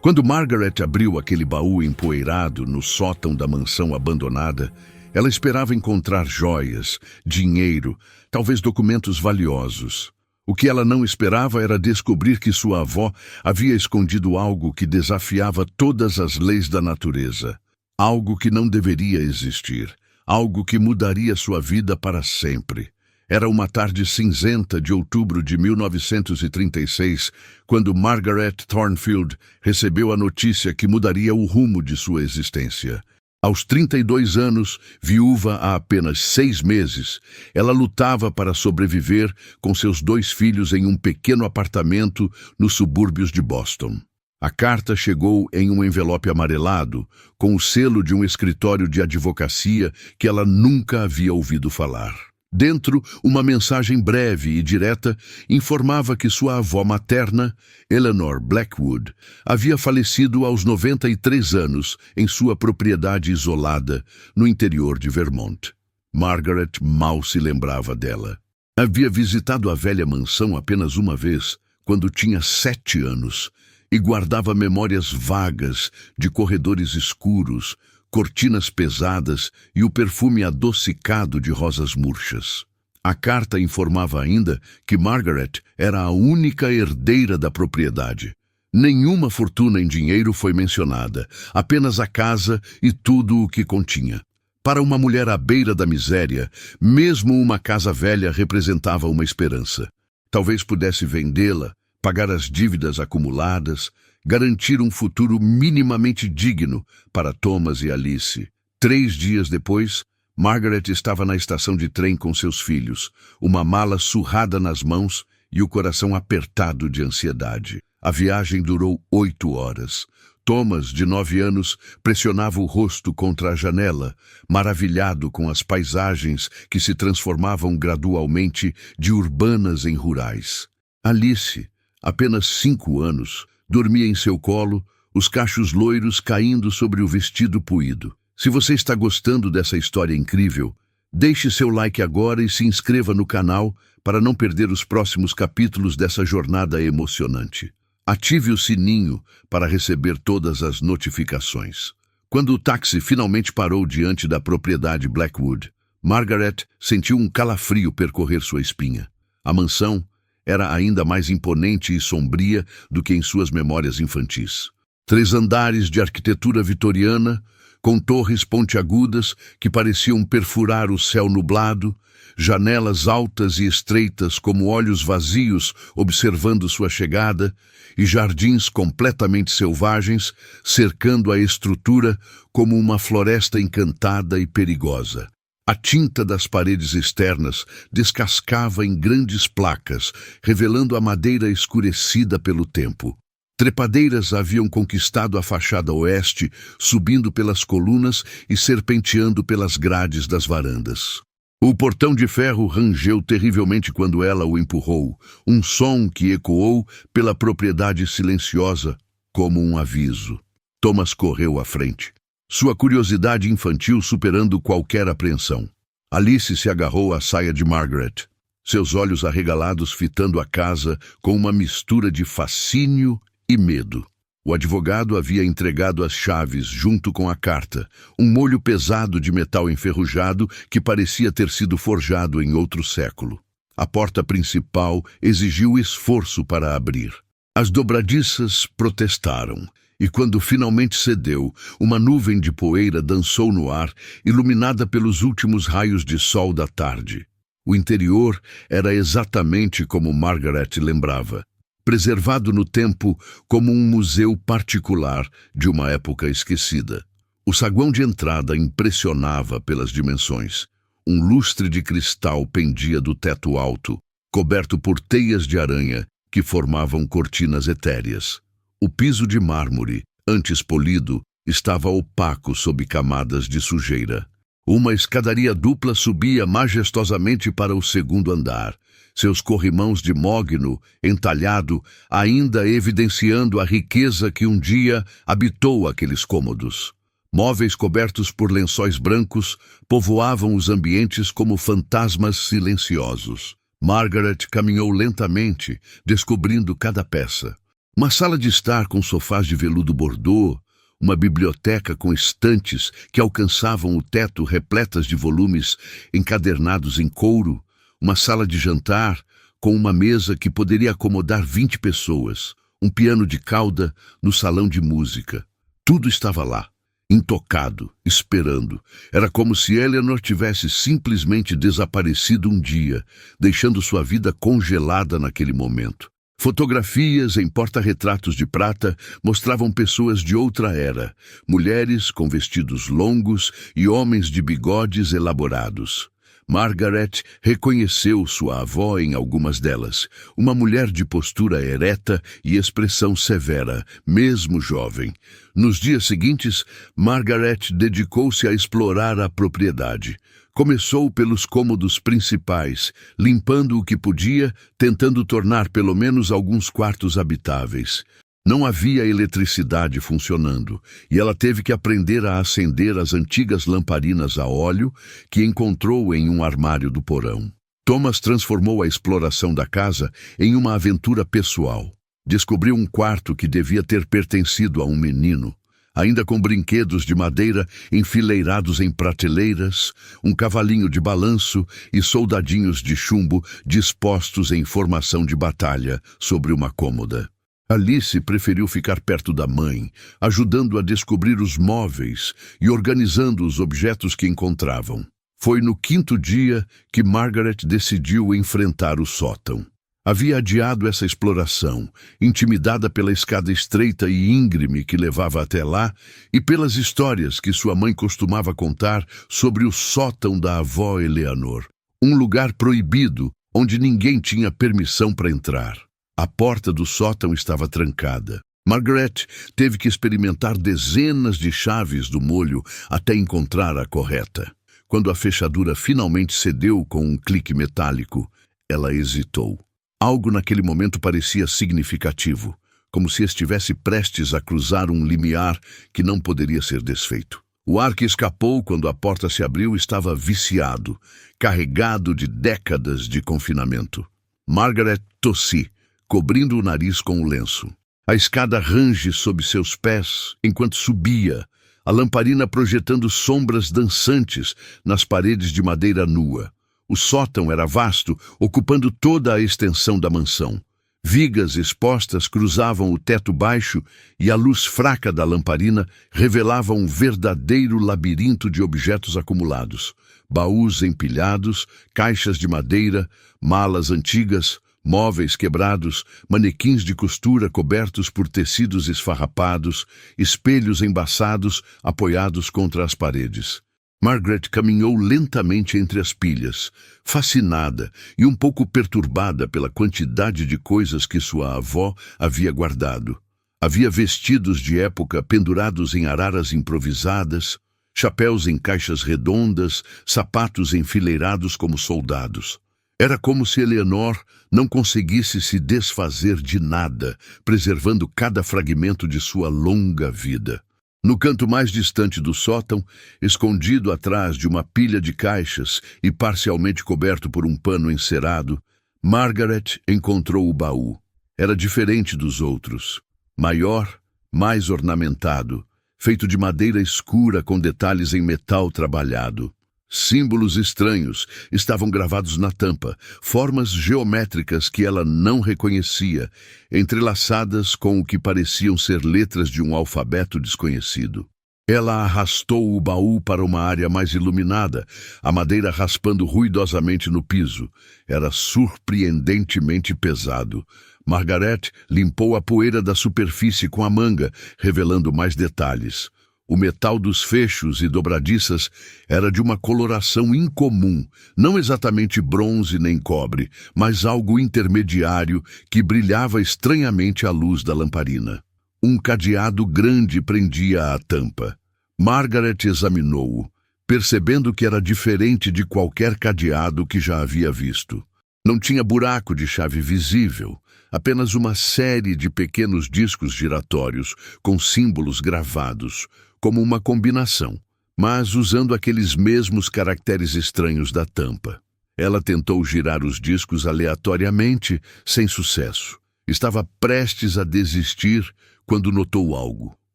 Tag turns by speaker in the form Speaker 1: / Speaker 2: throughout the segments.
Speaker 1: Quando Margaret abriu aquele baú empoeirado no sótão da mansão abandonada, ela esperava encontrar joias, dinheiro, talvez documentos valiosos. O que ela não esperava era descobrir que sua avó havia escondido algo que desafiava todas as leis da natureza. Algo que não deveria existir. Algo que mudaria sua vida para sempre. Era uma tarde cinzenta de outubro de 1936, quando Margaret Thornfield recebeu a notícia que mudaria o rumo de sua existência. Aos 32 anos, viúva há apenas 6 meses, ela lutava para sobreviver com seus 2 filhos em um pequeno apartamento nos subúrbios de Boston. A carta chegou em um envelope amarelado, com o selo de um escritório de advocacia que ela nunca havia ouvido falar. Dentro, uma mensagem breve e direta informava que sua avó materna, Eleanor Blackwood, havia falecido aos 93 anos em sua propriedade isolada no interior de Vermont. Margaret mal se lembrava dela. Havia visitado a velha mansão apenas uma vez, quando tinha 7 anos, e guardava memórias vagas de corredores escuros, cortinas pesadas e o perfume adocicado de rosas murchas. A carta informava ainda que Margaret era a única herdeira da propriedade. Nenhuma fortuna em dinheiro foi mencionada, apenas a casa e tudo o que continha. Para uma mulher à beira da miséria, mesmo uma casa velha representava uma esperança. Talvez pudesse vendê-la, pagar as dívidas acumuladas, garantir um futuro minimamente digno para Thomas e Alice. 3 dias depois, Margaret estava na estação de trem com seus filhos, uma mala surrada nas mãos e o coração apertado de ansiedade. A viagem durou 8 horas. Thomas, de 9 anos, pressionava o rosto contra a janela, maravilhado com as paisagens que se transformavam gradualmente de urbanas em rurais. Alice, apenas 5 anos, dormia em seu colo, os cachos loiros caindo sobre o vestido puído. Se você está gostando dessa história incrível, deixe seu like agora e se inscreva no canal para não perder os próximos capítulos dessa jornada emocionante. Ative o sininho para receber todas as notificações. Quando o táxi finalmente parou diante da propriedade Blackwood, Margaret sentiu um calafrio percorrer sua espinha. A mansão era ainda mais imponente e sombria do que em suas memórias infantis. 3 andares de arquitetura vitoriana, com torres pontiagudas que pareciam perfurar o céu nublado, janelas altas e estreitas como olhos vazios observando sua chegada, e jardins completamente selvagens cercando a estrutura como uma floresta encantada e perigosa. A tinta das paredes externas descascava em grandes placas, revelando a madeira escurecida pelo tempo. Trepadeiras haviam conquistado a fachada oeste, subindo pelas colunas e serpenteando pelas grades das varandas. O portão de ferro rangeu terrivelmente quando ela o empurrou, um som que ecoou pela propriedade silenciosa, como um aviso. Thomas correu à frente, sua curiosidade infantil superando qualquer apreensão. Alice se agarrou à saia de Margaret, seus olhos arregalados fitando a casa com uma mistura de fascínio e medo. O advogado havia entregado as chaves junto com a carta, um molho pesado de metal enferrujado que parecia ter sido forjado em outro século. A porta principal exigiu esforço para abrir. As dobradiças protestaram, e quando finalmente cedeu, uma nuvem de poeira dançou no ar, iluminada pelos últimos raios de sol da tarde. O interior era exatamente como Margaret lembrava, preservado no tempo como um museu particular de uma época esquecida. O saguão de entrada impressionava pelas dimensões. Um lustre de cristal pendia do teto alto, coberto por teias de aranha que formavam cortinas etéreas. O piso de mármore, antes polido, estava opaco sob camadas de sujeira. Uma escadaria dupla subia majestosamente para o 2º andar, seus corrimãos de mogno entalhado ainda evidenciando a riqueza que um dia habitou aqueles cômodos. Móveis cobertos por lençóis brancos povoavam os ambientes como fantasmas silenciosos. Margaret caminhou lentamente, descobrindo cada peça. Uma sala de estar com sofás de veludo bordô, uma biblioteca com estantes que alcançavam o teto repletas de volumes encadernados em couro, uma sala de jantar com uma mesa que poderia acomodar 20 pessoas, um piano de cauda no salão de música. Tudo estava lá, intocado, esperando. Era como se Eleanor tivesse simplesmente desaparecido um dia, deixando sua vida congelada naquele momento. Fotografias em porta-retratos de prata mostravam pessoas de outra era, mulheres com vestidos longos e homens de bigodes elaborados. Margaret reconheceu sua avó em algumas delas, uma mulher de postura ereta e expressão severa, mesmo jovem. Nos dias seguintes, Margaret dedicou-se a explorar a propriedade. Começou pelos cômodos principais, limpando o que podia, tentando tornar pelo menos alguns quartos habitáveis. Não havia eletricidade funcionando, e ela teve que aprender a acender as antigas lamparinas a óleo que encontrou em um armário do porão. Thomas transformou a exploração da casa em uma aventura pessoal. Descobriu um quarto que devia ter pertencido a um menino, ainda com brinquedos de madeira enfileirados em prateleiras, um cavalinho de balanço e soldadinhos de chumbo dispostos em formação de batalha sobre uma cômoda. Alice preferiu ficar perto da mãe, ajudando a descobrir os móveis e organizando os objetos que encontravam. Foi no 5º dia que Margaret decidiu enfrentar o sótão. Havia adiado essa exploração, intimidada pela escada estreita e íngreme que levava até lá e pelas histórias que sua mãe costumava contar sobre o sótão da avó Eleanor, um lugar proibido onde ninguém tinha permissão para entrar. A porta do sótão estava trancada. Margaret teve que experimentar dezenas de chaves do molho até encontrar a correta. Quando a fechadura finalmente cedeu com um clique metálico, ela hesitou. Algo naquele momento parecia significativo, como se estivesse prestes a cruzar um limiar que não poderia ser desfeito. O ar que escapou quando a porta se abriu estava viciado, carregado de décadas de confinamento. Margaret tossiu, cobrindo o nariz com o lenço. A escada range sob seus pés enquanto subia, a lamparina projetando sombras dançantes nas paredes de madeira nua. O sótão era vasto, ocupando toda a extensão da mansão. Vigas expostas cruzavam o teto baixo e a luz fraca da lamparina revelava um verdadeiro labirinto de objetos acumulados. Baús empilhados, caixas de madeira, malas antigas, móveis quebrados, manequins de costura cobertos por tecidos esfarrapados, espelhos embaçados apoiados contra as paredes. Margaret caminhou lentamente entre as pilhas, fascinada e um pouco perturbada pela quantidade de coisas que sua avó havia guardado. Havia vestidos de época pendurados em araras improvisadas, chapéus em caixas redondas, sapatos enfileirados como soldados. Era como se Eleanor não conseguisse se desfazer de nada, preservando cada fragmento de sua longa vida. No canto mais distante do sótão, escondido atrás de uma pilha de caixas e parcialmente coberto por um pano encerado, Margaret encontrou o baú. Era diferente dos outros. Maior, mais ornamentado, feito de madeira escura com detalhes em metal trabalhado. Símbolos estranhos estavam gravados na tampa, formas geométricas que ela não reconhecia, entrelaçadas com o que pareciam ser letras de um alfabeto desconhecido. Ela arrastou o baú para uma área mais iluminada, a madeira raspando ruidosamente no piso. Era surpreendentemente pesado. Margaret limpou a poeira da superfície com a manga, revelando mais detalhes. O metal dos fechos e dobradiças era de uma coloração incomum, não exatamente bronze nem cobre, mas algo intermediário que brilhava estranhamente à luz da lamparina. Um cadeado grande prendia a tampa. Margaret examinou-o, percebendo que era diferente de qualquer cadeado que já havia visto. Não tinha buraco de chave visível, apenas uma série de pequenos discos giratórios com símbolos gravados, como uma combinação, mas usando aqueles mesmos caracteres estranhos da tampa. Ela tentou girar os discos aleatoriamente, sem sucesso. Estava prestes a desistir quando notou algo.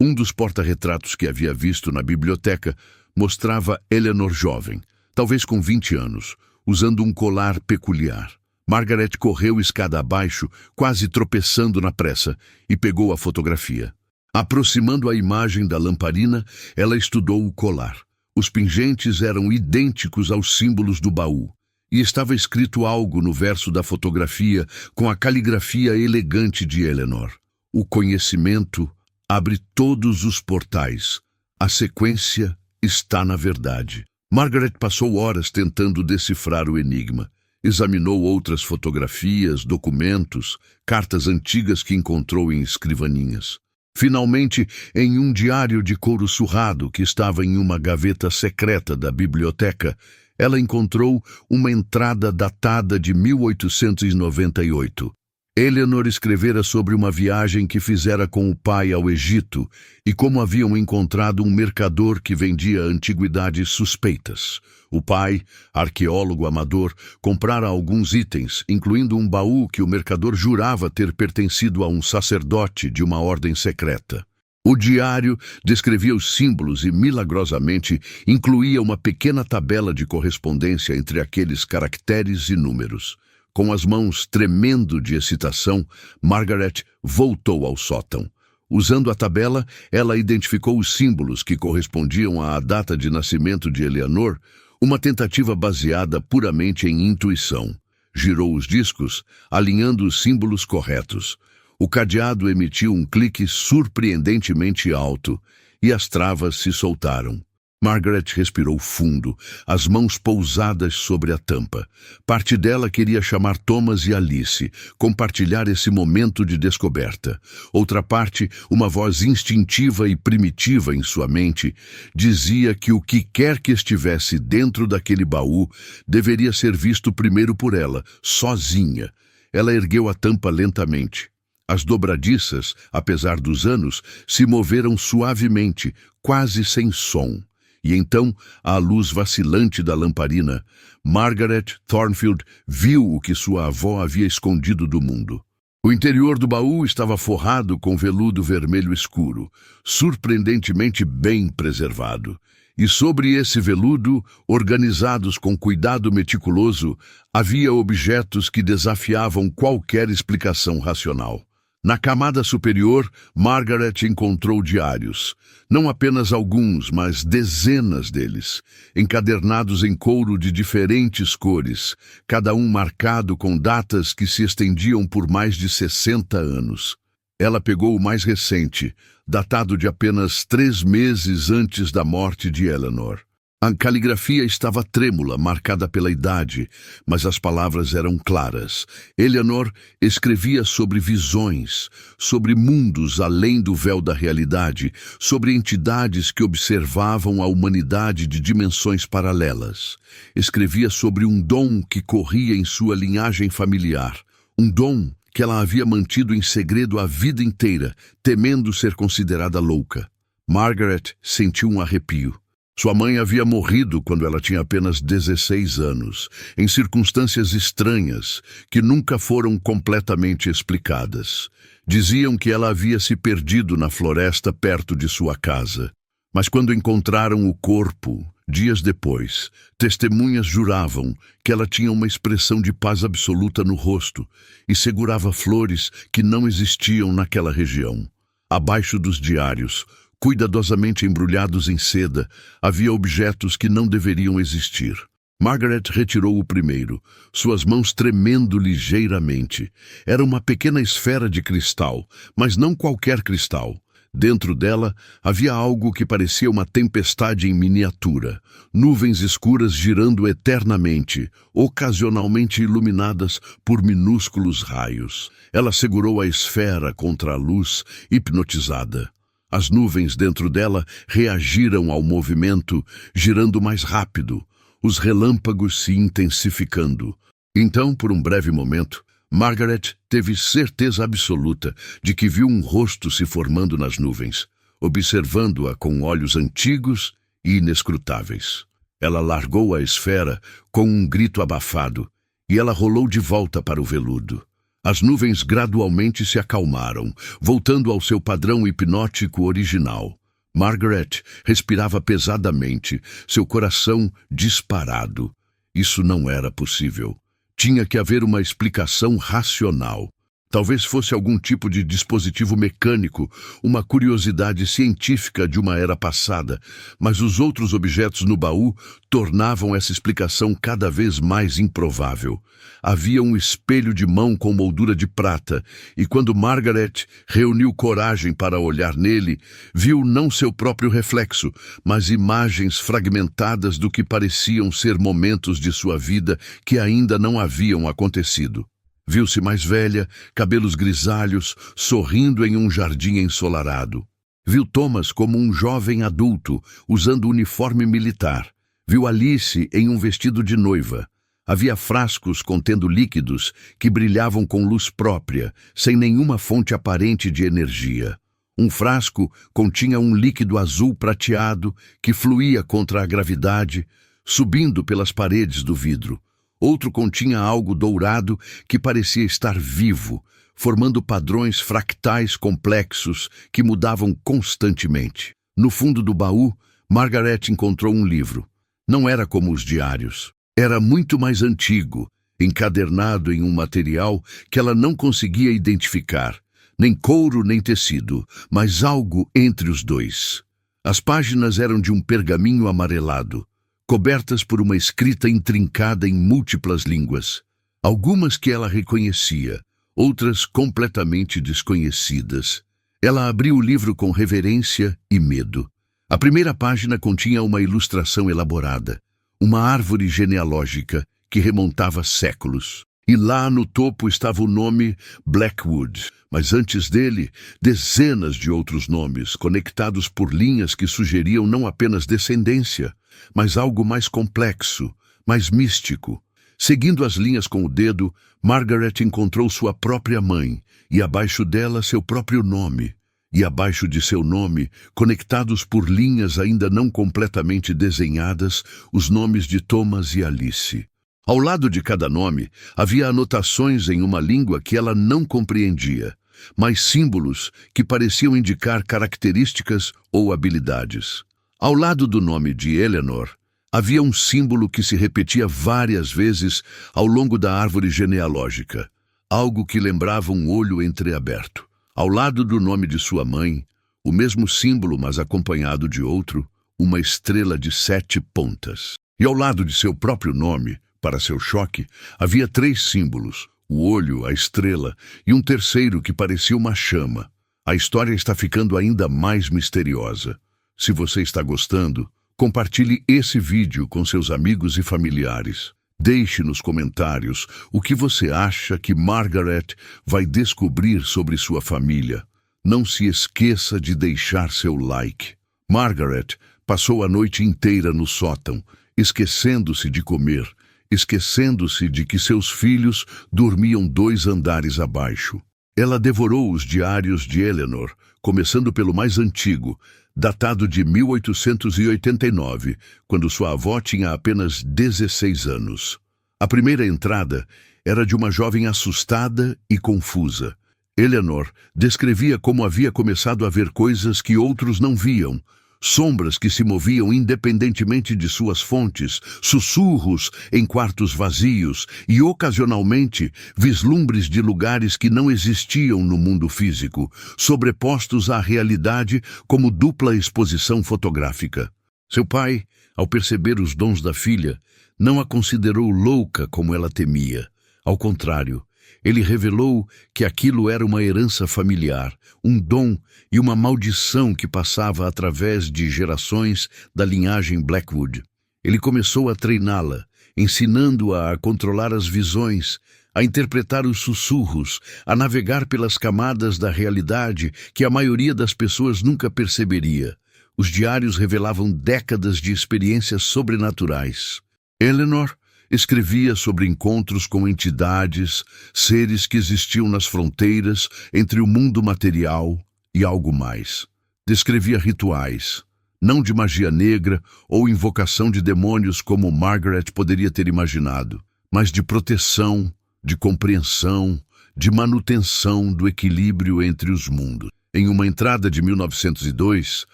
Speaker 1: Um dos porta-retratos que havia visto na biblioteca mostrava Eleanor jovem, talvez com 20 anos, usando um colar peculiar. Margaret correu escada abaixo, quase tropeçando na pressa, e pegou a fotografia. Aproximando a imagem da lamparina, ela estudou o colar. Os pingentes eram idênticos aos símbolos do baú, e estava escrito algo no verso da fotografia com a caligrafia elegante de Eleanor. O conhecimento abre todos os portais. A sequência está na verdade. Margaret passou horas tentando decifrar o enigma. Examinou outras fotografias, documentos, cartas antigas que encontrou em escrivaninhas. Finalmente, em um diário de couro surrado que estava em uma gaveta secreta da biblioteca, ela encontrou uma entrada datada de 1898. Eleanor escrevera sobre uma viagem que fizera com o pai ao Egito e como haviam encontrado um mercador que vendia antiguidades suspeitas. O pai, arqueólogo amador, comprara alguns itens, incluindo um baú que o mercador jurava ter pertencido a um sacerdote de uma ordem secreta. O diário descrevia os símbolos e, milagrosamente, incluía uma pequena tabela de correspondência entre aqueles caracteres e números. Com as mãos tremendo de excitação, Margaret voltou ao sótão. Usando a tabela, ela identificou os símbolos que correspondiam à data de nascimento de Eleanor, uma tentativa baseada puramente em intuição. Girou os discos, alinhando os símbolos corretos. O cadeado emitiu um clique surpreendentemente alto e as travas se soltaram. Margaret respirou fundo, as mãos pousadas sobre a tampa. Parte dela queria chamar Thomas e Alice, compartilhar esse momento de descoberta. Outra parte, uma voz instintiva e primitiva em sua mente, dizia que o que quer que estivesse dentro daquele baú deveria ser visto primeiro por ela, sozinha. Ela ergueu a tampa lentamente. As dobradiças, apesar dos anos, se moveram suavemente, quase sem som. E então, à luz vacilante da lamparina, Margaret Thornfield viu o que sua avó havia escondido do mundo. O interior do baú estava forrado com veludo vermelho escuro, surpreendentemente bem preservado. E sobre esse veludo, organizados com cuidado meticuloso, havia objetos que desafiavam qualquer explicação racional. Na camada superior, Margaret encontrou diários. Não apenas alguns, mas dezenas deles, encadernados em couro de diferentes cores, cada um marcado com datas que se estendiam por mais de 60 anos. Ela pegou o mais recente, datado de apenas 3 meses antes da morte de Eleanor. A caligrafia estava trêmula, marcada pela idade, mas as palavras eram claras. Eleanor escrevia sobre visões, sobre mundos além do véu da realidade, sobre entidades que observavam a humanidade de dimensões paralelas. Escrevia sobre um dom que corria em sua linhagem familiar, um dom que ela havia mantido em segredo a vida inteira, temendo ser considerada louca. Margaret sentiu um arrepio. Sua mãe havia morrido quando ela tinha apenas 16 anos, em circunstâncias estranhas que nunca foram completamente explicadas. Diziam que ela havia se perdido na floresta perto de sua casa. Mas quando encontraram o corpo, dias depois, testemunhas juravam que ela tinha uma expressão de paz absoluta no rosto e segurava flores que não existiam naquela região. Abaixo dos diários, cuidadosamente embrulhados em seda, havia objetos que não deveriam existir. Margaret retirou o primeiro, suas mãos tremendo ligeiramente. Era uma pequena esfera de cristal, mas não qualquer cristal. Dentro dela havia algo que parecia uma tempestade em miniatura, nuvens escuras girando eternamente, ocasionalmente iluminadas por minúsculos raios. Ela segurou a esfera contra a luz, hipnotizada. As nuvens dentro dela reagiram ao movimento, girando mais rápido, os relâmpagos se intensificando. Então, por um breve momento, Margaret teve certeza absoluta de que viu um rosto se formando nas nuvens, observando-a com olhos antigos e inescrutáveis. Ela largou a esfera com um grito abafado e ela rolou de volta para o veludo. As nuvens gradualmente se acalmaram, voltando ao seu padrão hipnótico original. Margaret respirava pesadamente, seu coração disparado. Isso não era possível. Tinha que haver uma explicação racional. Talvez fosse algum tipo de dispositivo mecânico, uma curiosidade científica de uma era passada, mas os outros objetos no baú tornavam essa explicação cada vez mais improvável. Havia um espelho de mão com moldura de prata, e quando Margaret reuniu coragem para olhar nele, viu não seu próprio reflexo, mas imagens fragmentadas do que pareciam ser momentos de sua vida que ainda não haviam acontecido. Viu-se mais velha, cabelos grisalhos, sorrindo em um jardim ensolarado. Viu Thomas como um jovem adulto, usando uniforme militar. Viu Alice em um vestido de noiva. Havia frascos contendo líquidos que brilhavam com luz própria, sem nenhuma fonte aparente de energia. Um frasco continha um líquido azul prateado que fluía contra a gravidade, subindo pelas paredes do vidro. Outro continha algo dourado que parecia estar vivo, formando padrões fractais complexos que mudavam constantemente. No fundo do baú, Margaret encontrou um livro. Não era como os diários. Era muito mais antigo, encadernado em um material que ela não conseguia identificar. Nem couro nem tecido, mas algo entre os dois. As páginas eram de um pergaminho amarelado, cobertas por uma escrita intrincada em múltiplas línguas. Algumas que ela reconhecia, outras completamente desconhecidas. Ela abriu o livro com reverência e medo. A primeira página continha uma ilustração elaborada, uma árvore genealógica que remontava séculos. E lá no topo estava o nome Blackwood, mas antes dele, dezenas de outros nomes, conectados por linhas que sugeriam não apenas descendência, mas algo mais complexo, mais místico. Seguindo as linhas com o dedo, Margaret encontrou sua própria mãe, e abaixo dela seu próprio nome. E abaixo de seu nome, conectados por linhas ainda não completamente desenhadas, os nomes de Thomas e Alice. Ao lado de cada nome, havia anotações em uma língua que ela não compreendia, mas símbolos que pareciam indicar características ou habilidades. Ao lado do nome de Eleanor, havia um símbolo que se repetia várias vezes ao longo da árvore genealógica, algo que lembrava um olho entreaberto. Ao lado do nome de sua mãe, o mesmo símbolo, mas acompanhado de outro, uma estrela de 7 pontas. E ao lado de seu próprio nome, para seu choque, havia 3 símbolos, o olho, a estrela e um terceiro que parecia uma chama. A história está ficando ainda mais misteriosa. Se você está gostando, compartilhe esse vídeo com seus amigos e familiares. Deixe nos comentários o que você acha que Margaret vai descobrir sobre sua família. Não se esqueça de deixar seu like. Margaret passou a noite inteira no sótão, esquecendo-se de comer, esquecendo-se de que seus filhos dormiam 2 andares abaixo. Ela devorou os diários de Eleanor, começando pelo mais antigo, datado de 1889, quando sua avó tinha apenas 16 anos. A primeira entrada era de uma jovem assustada e confusa. Eleanor descrevia como havia começado a ver coisas que outros não viam, sombras que se moviam independentemente de suas fontes, sussurros em quartos vazios e, ocasionalmente, vislumbres de lugares que não existiam no mundo físico, sobrepostos à realidade como dupla exposição fotográfica. Seu pai, ao perceber os dons da filha, não a considerou louca como ela temia. Ao contrário, ele revelou que aquilo era uma herança familiar, um dom e uma maldição que passava através de gerações da linhagem Blackwood. Ele começou a treiná-la, ensinando-a a controlar as visões, a interpretar os sussurros, a navegar pelas camadas da realidade que a maioria das pessoas nunca perceberia. Os diários revelavam décadas de experiências sobrenaturais. Eleanor escrevia sobre encontros com entidades, seres que existiam nas fronteiras entre o mundo material e algo mais. Descrevia rituais, não de magia negra ou invocação de demônios como Margaret poderia ter imaginado, mas de proteção, de compreensão, de manutenção do equilíbrio entre os mundos. Em uma entrada de 1902,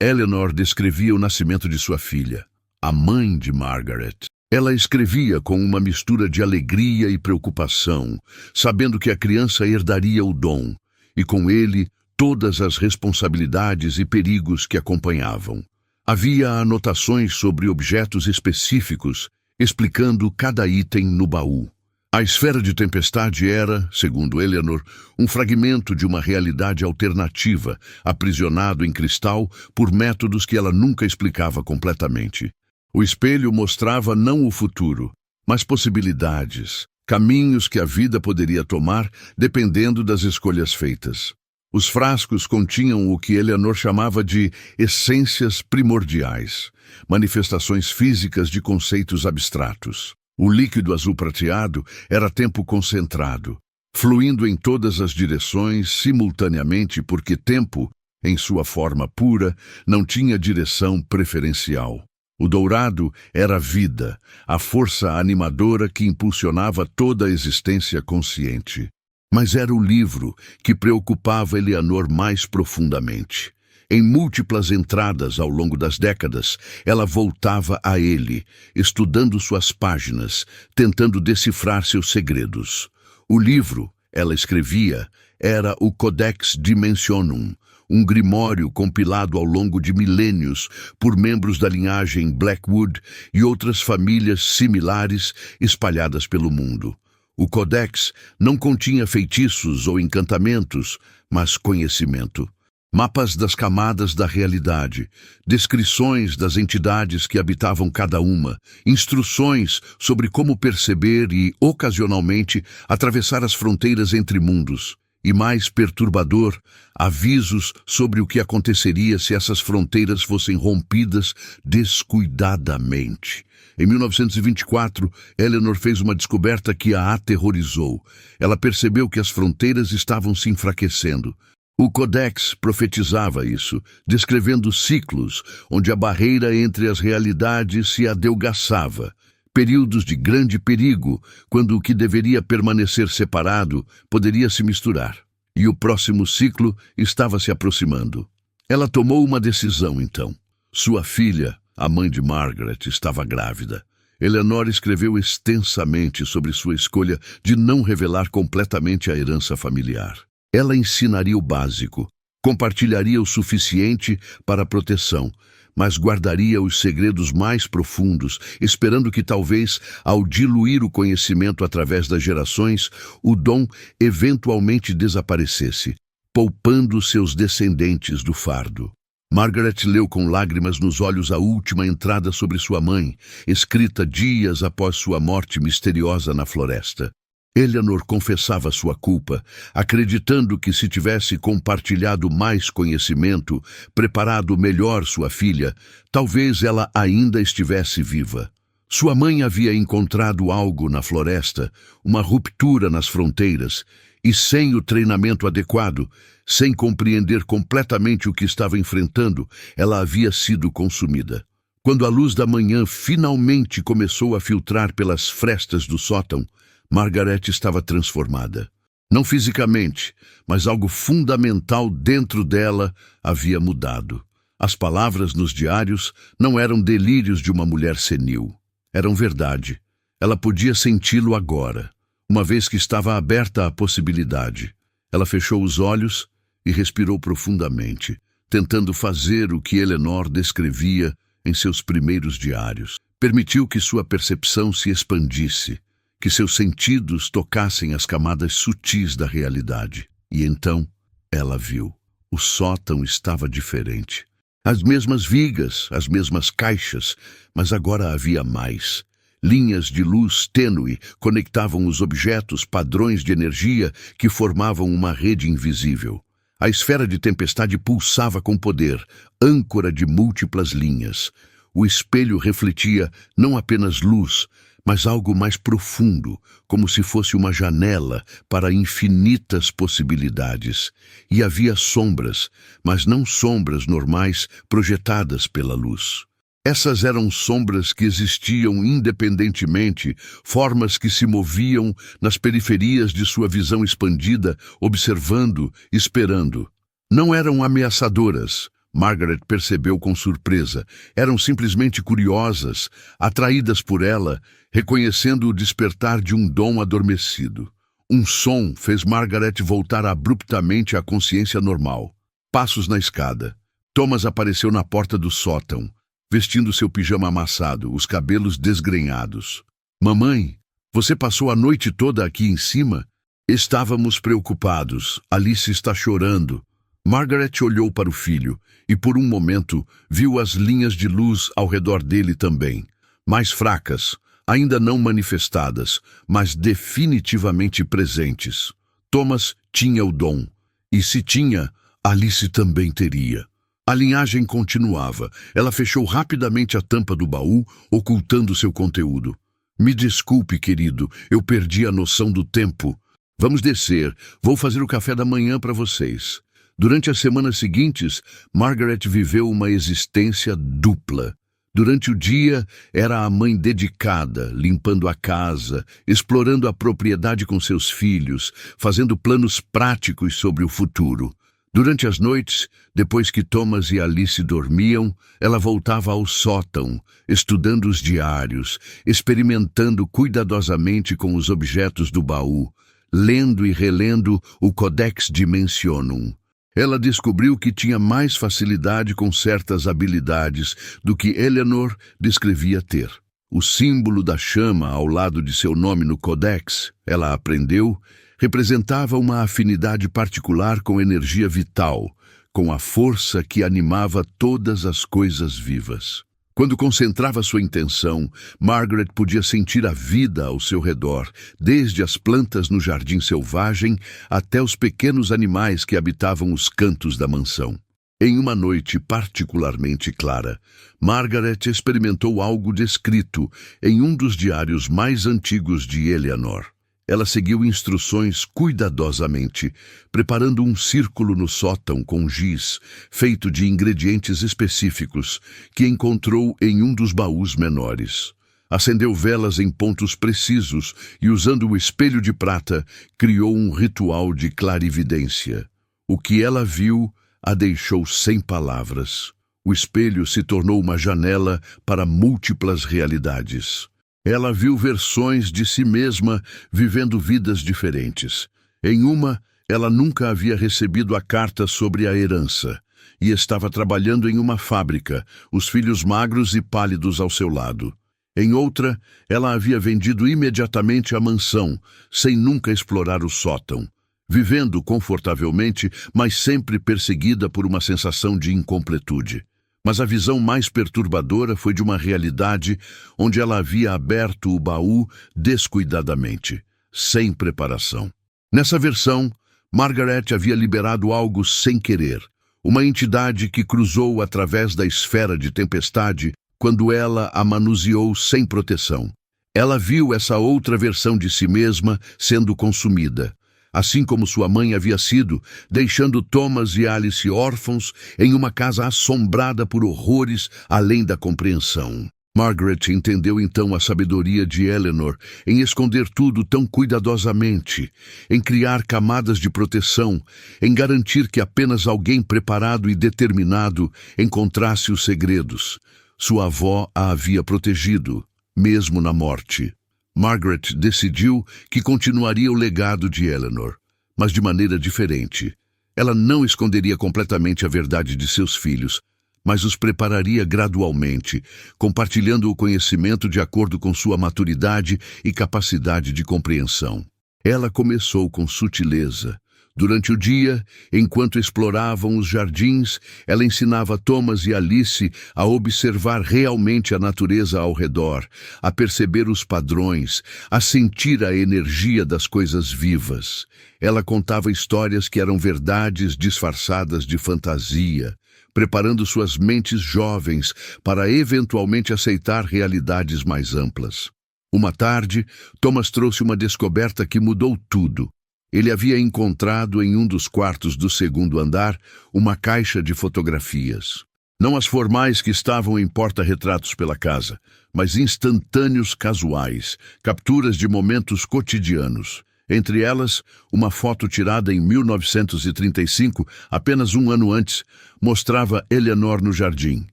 Speaker 1: Eleanor descrevia o nascimento de sua filha, a mãe de Margaret. Ela escrevia com uma mistura de alegria e preocupação, sabendo que a criança herdaria o dom, e com ele todas as responsabilidades e perigos que acompanhavam. Havia anotações sobre objetos específicos, explicando cada item no baú. A esfera de tempestade era, segundo Eleanor, um fragmento de uma realidade alternativa, aprisionado em cristal por métodos que ela nunca explicava completamente. O espelho mostrava não o futuro, mas possibilidades, caminhos que a vida poderia tomar dependendo das escolhas feitas. Os frascos continham o que Eleanor chamava de essências primordiais, manifestações físicas de conceitos abstratos. O líquido azul prateado era tempo concentrado, fluindo em todas as direções simultaneamente porque tempo, em sua forma pura, não tinha direção preferencial. O dourado era a vida, a força animadora que impulsionava toda a existência consciente. Mas era o livro que preocupava Eleanor mais profundamente. Em múltiplas entradas ao longo das décadas, ela voltava a ele, estudando suas páginas, tentando decifrar seus segredos. O livro, ela escrevia, era o Codex Dimensionum, um grimório compilado ao longo de milênios por membros da linhagem Blackwood e outras famílias similares espalhadas pelo mundo. O Codex não continha feitiços ou encantamentos, mas conhecimento. Mapas das camadas da realidade, descrições das entidades que habitavam cada uma, instruções sobre como perceber e, ocasionalmente, atravessar as fronteiras entre mundos. E mais perturbador, avisos sobre o que aconteceria se essas fronteiras fossem rompidas descuidadamente. Em 1924, Eleanor fez uma descoberta que a aterrorizou. Ela percebeu que as fronteiras estavam se enfraquecendo. O Codex profetizava isso, descrevendo ciclos onde a barreira entre as realidades se adelgaçava. Períodos de grande perigo, quando o que deveria permanecer separado poderia se misturar. E o próximo ciclo estava se aproximando. Ela tomou uma decisão, então. Sua filha, a mãe de Margaret, estava grávida. Eleanor escreveu extensamente sobre sua escolha de não revelar completamente a herança familiar. Ela ensinaria o básico, compartilharia o suficiente para a proteção, mas guardaria os segredos mais profundos, esperando que talvez, ao diluir o conhecimento através das gerações, o dom eventualmente desaparecesse, poupando seus descendentes do fardo. Margaret leu com lágrimas nos olhos a última entrada sobre sua mãe, escrita dias após sua morte misteriosa na floresta. Eleanor confessava sua culpa, acreditando que se tivesse compartilhado mais conhecimento, preparado melhor sua filha, talvez ela ainda estivesse viva. Sua mãe havia encontrado algo na floresta, uma ruptura nas fronteiras, e sem o treinamento adequado, sem compreender completamente o que estava enfrentando, ela havia sido consumida. Quando a luz da manhã finalmente começou a filtrar pelas frestas do sótão, Margaret estava transformada. Não fisicamente, mas algo fundamental dentro dela havia mudado. As palavras nos diários não eram delírios de uma mulher senil. Eram verdade. Ela podia senti-lo agora, uma vez que estava aberta à possibilidade. Ela fechou os olhos e respirou profundamente, tentando fazer o que Eleanor descrevia em seus primeiros diários. Permitiu que sua percepção se expandisse, que seus sentidos tocassem as camadas sutis da realidade. E então, ela viu. O sótão estava diferente. As mesmas vigas, as mesmas caixas, mas agora havia mais. Linhas de luz tênue conectavam os objetos, padrões de energia que formavam uma rede invisível. A esfera de tempestade pulsava com poder, âncora de múltiplas linhas. O espelho refletia não apenas luz, mas algo mais profundo, como se fosse uma janela para infinitas possibilidades. E havia sombras, mas não sombras normais projetadas pela luz. Essas eram sombras que existiam independentemente, formas que se moviam nas periferias de sua visão expandida, observando, esperando. Não eram ameaçadoras, Margaret percebeu com surpresa. Eram simplesmente curiosas, atraídas por ela, reconhecendo o despertar de um dom adormecido. Um som fez Margaret voltar abruptamente à consciência normal. Passos na escada. Thomas apareceu na porta do sótão, vestindo seu pijama amassado, os cabelos desgrenhados. Mamãe, você passou a noite toda aqui em cima? Estávamos preocupados. Alice está chorando. Margaret olhou para o filho e, por um momento, viu as linhas de luz ao redor dele também. Mais fracas, ainda não manifestadas, mas definitivamente presentes. Thomas tinha o dom. E se tinha, Alice também teria. A linhagem continuava. Ela fechou rapidamente a tampa do baú, ocultando seu conteúdo. Me desculpe, querido, eu perdi a noção do tempo. Vamos descer. Vou fazer o café da manhã para vocês. Durante as semanas seguintes, Margaret viveu uma existência dupla. Durante o dia, era a mãe dedicada, limpando a casa, explorando a propriedade com seus filhos, fazendo planos práticos sobre o futuro. Durante as noites, depois que Thomas e Alice dormiam, ela voltava ao sótão, estudando os diários, experimentando cuidadosamente com os objetos do baú, lendo e relendo o Codex Dimensionum. Ela descobriu que tinha mais facilidade com certas habilidades do que Eleanor descrevia ter. O símbolo da chama ao lado de seu nome no Codex, ela aprendeu, representava uma afinidade particular com energia vital, com a força que animava todas as coisas vivas. Quando concentrava sua intenção, Margaret podia sentir a vida ao seu redor, desde as plantas no jardim selvagem até os pequenos animais que habitavam os cantos da mansão. Em uma noite particularmente clara, Margaret experimentou algo descrito em um dos diários mais antigos de Eleanor. Ela seguiu instruções cuidadosamente, preparando um círculo no sótão com giz, feito de ingredientes específicos, que encontrou em um dos baús menores. Acendeu velas em pontos precisos e, usando o espelho de prata, criou um ritual de clarividência. O que ela viu a deixou sem palavras. O espelho se tornou uma janela para múltiplas realidades. Ela viu versões de si mesma vivendo vidas diferentes. Em uma, ela nunca havia recebido a carta sobre a herança e estava trabalhando em uma fábrica, os filhos magros e pálidos ao seu lado. Em outra, ela havia vendido imediatamente a mansão, sem nunca explorar o sótão, vivendo confortavelmente, mas sempre perseguida por uma sensação de incompletude. Mas a visão mais perturbadora foi de uma realidade onde ela havia aberto o baú descuidadamente, sem preparação. Nessa versão, Margaret havia liberado algo sem querer, uma entidade que cruzou através da esfera de tempestade quando ela a manuseou sem proteção. Ela viu essa outra versão de si mesma sendo consumida, assim como sua mãe havia sido, deixando Thomas e Alice órfãos em uma casa assombrada por horrores além da compreensão. Margaret entendeu então a sabedoria de Eleanor em esconder tudo tão cuidadosamente, em criar camadas de proteção, em garantir que apenas alguém preparado e determinado encontrasse os segredos. Sua avó a havia protegido, mesmo na morte. Margaret decidiu que continuaria o legado de Eleanor, mas de maneira diferente. Ela não esconderia completamente a verdade de seus filhos, mas os prepararia gradualmente, compartilhando o conhecimento de acordo com sua maturidade e capacidade de compreensão. Ela começou com sutileza. Durante o dia, enquanto exploravam os jardins, ela ensinava Thomas e Alice a observar realmente a natureza ao redor, a perceber os padrões, a sentir a energia das coisas vivas. Ela contava histórias que eram verdades disfarçadas de fantasia, preparando suas mentes jovens para eventualmente aceitar realidades mais amplas. Uma tarde, Thomas trouxe uma descoberta que mudou tudo. Ele havia encontrado em um dos quartos do segundo andar uma caixa de fotografias. Não as formais que estavam em porta-retratos pela casa, mas instantâneos casuais, capturas de momentos cotidianos. Entre elas, uma foto tirada em 1935, apenas um ano antes, mostrava Eleanor no jardim.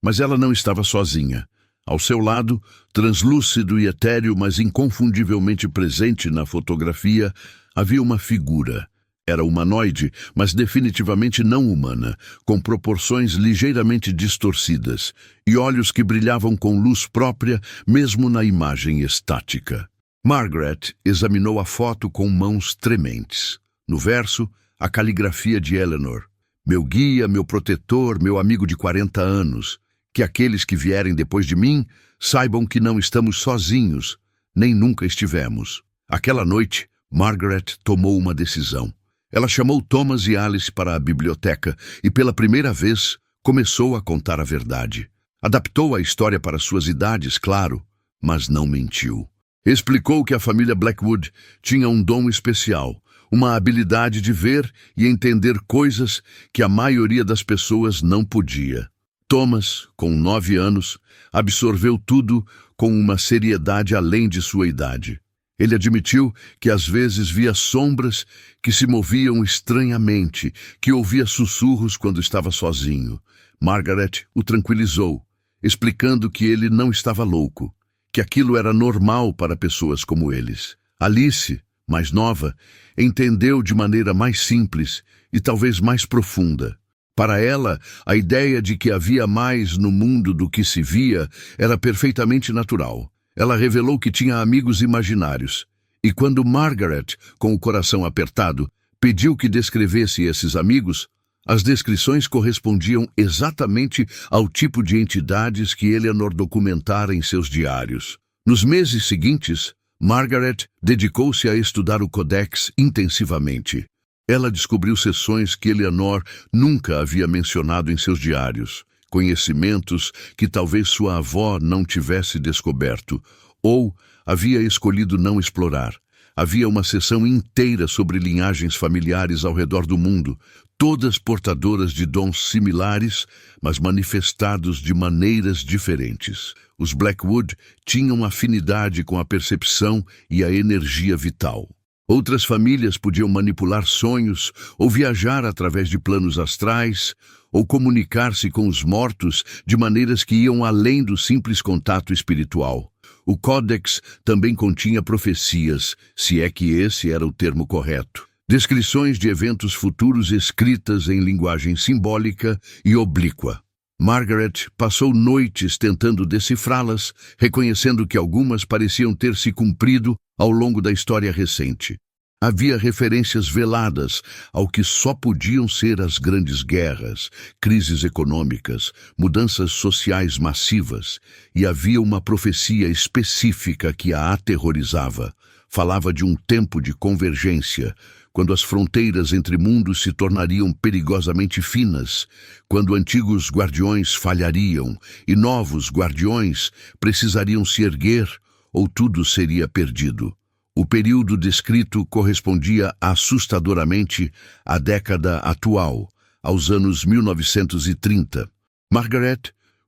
Speaker 1: Mas ela não estava sozinha. Ao seu lado, translúcido e etéreo, mas inconfundivelmente presente na fotografia, havia uma figura. Era humanoide, mas definitivamente não humana, com proporções ligeiramente distorcidas e olhos que brilhavam com luz própria, mesmo na imagem estática. Margaret examinou a foto com mãos trementes. No verso, a caligrafia de Eleanor. Meu guia, meu protetor, meu amigo de 40 anos. Que aqueles que vierem depois de mim saibam que não estamos sozinhos, nem nunca estivemos. Aquela noite, Margaret tomou uma decisão. Ela chamou Thomas e Alice para a biblioteca e, pela primeira vez, começou a contar a verdade. Adaptou a história para suas idades, claro, mas não mentiu. Explicou que a família Blackwood tinha um dom especial, uma habilidade de ver e entender coisas que a maioria das pessoas não podia. Thomas, com 9 anos, absorveu tudo com uma seriedade além de sua idade. Ele admitiu que às vezes via sombras que se moviam estranhamente, que ouvia sussurros quando estava sozinho. Margaret o tranquilizou, explicando que ele não estava louco, que aquilo era normal para pessoas como eles. Alice, mais nova, entendeu de maneira mais simples e talvez mais profunda. Para ela, a ideia de que havia mais no mundo do que se via era perfeitamente natural. Ela revelou que tinha amigos imaginários. E quando Margaret, com o coração apertado, pediu que descrevesse esses amigos, as descrições correspondiam exatamente ao tipo de entidades que Eleanor documentara em seus diários. Nos meses seguintes, Margaret dedicou-se a estudar o Codex intensivamente. Ela descobriu seções que Eleanor nunca havia mencionado em seus diários, conhecimentos que talvez sua avó não tivesse descoberto, ou havia escolhido não explorar. Havia uma seção inteira sobre linhagens familiares ao redor do mundo, todas portadoras de dons similares, mas manifestados de maneiras diferentes. Os Blackwood tinham afinidade com a percepção e a energia vital. Outras famílias podiam manipular sonhos ou viajar através de planos astrais ou comunicar-se com os mortos de maneiras que iam além do simples contato espiritual. O Códex também continha profecias, se é que esse era o termo correto. Descrições de eventos futuros escritas em linguagem simbólica e oblíqua. Margaret passou noites tentando decifrá-las, reconhecendo que algumas pareciam ter se cumprido ao longo da história recente. Havia referências veladas ao que só podiam ser as grandes guerras, crises econômicas, mudanças sociais massivas, e havia uma profecia específica que a aterrorizava. Falava de um tempo de convergência, quando as fronteiras entre mundos se tornariam perigosamente finas, quando antigos guardiões falhariam e novos guardiões precisariam se erguer ou tudo seria perdido. O período descrito correspondia assustadoramente à década atual, aos anos 1930. Margaret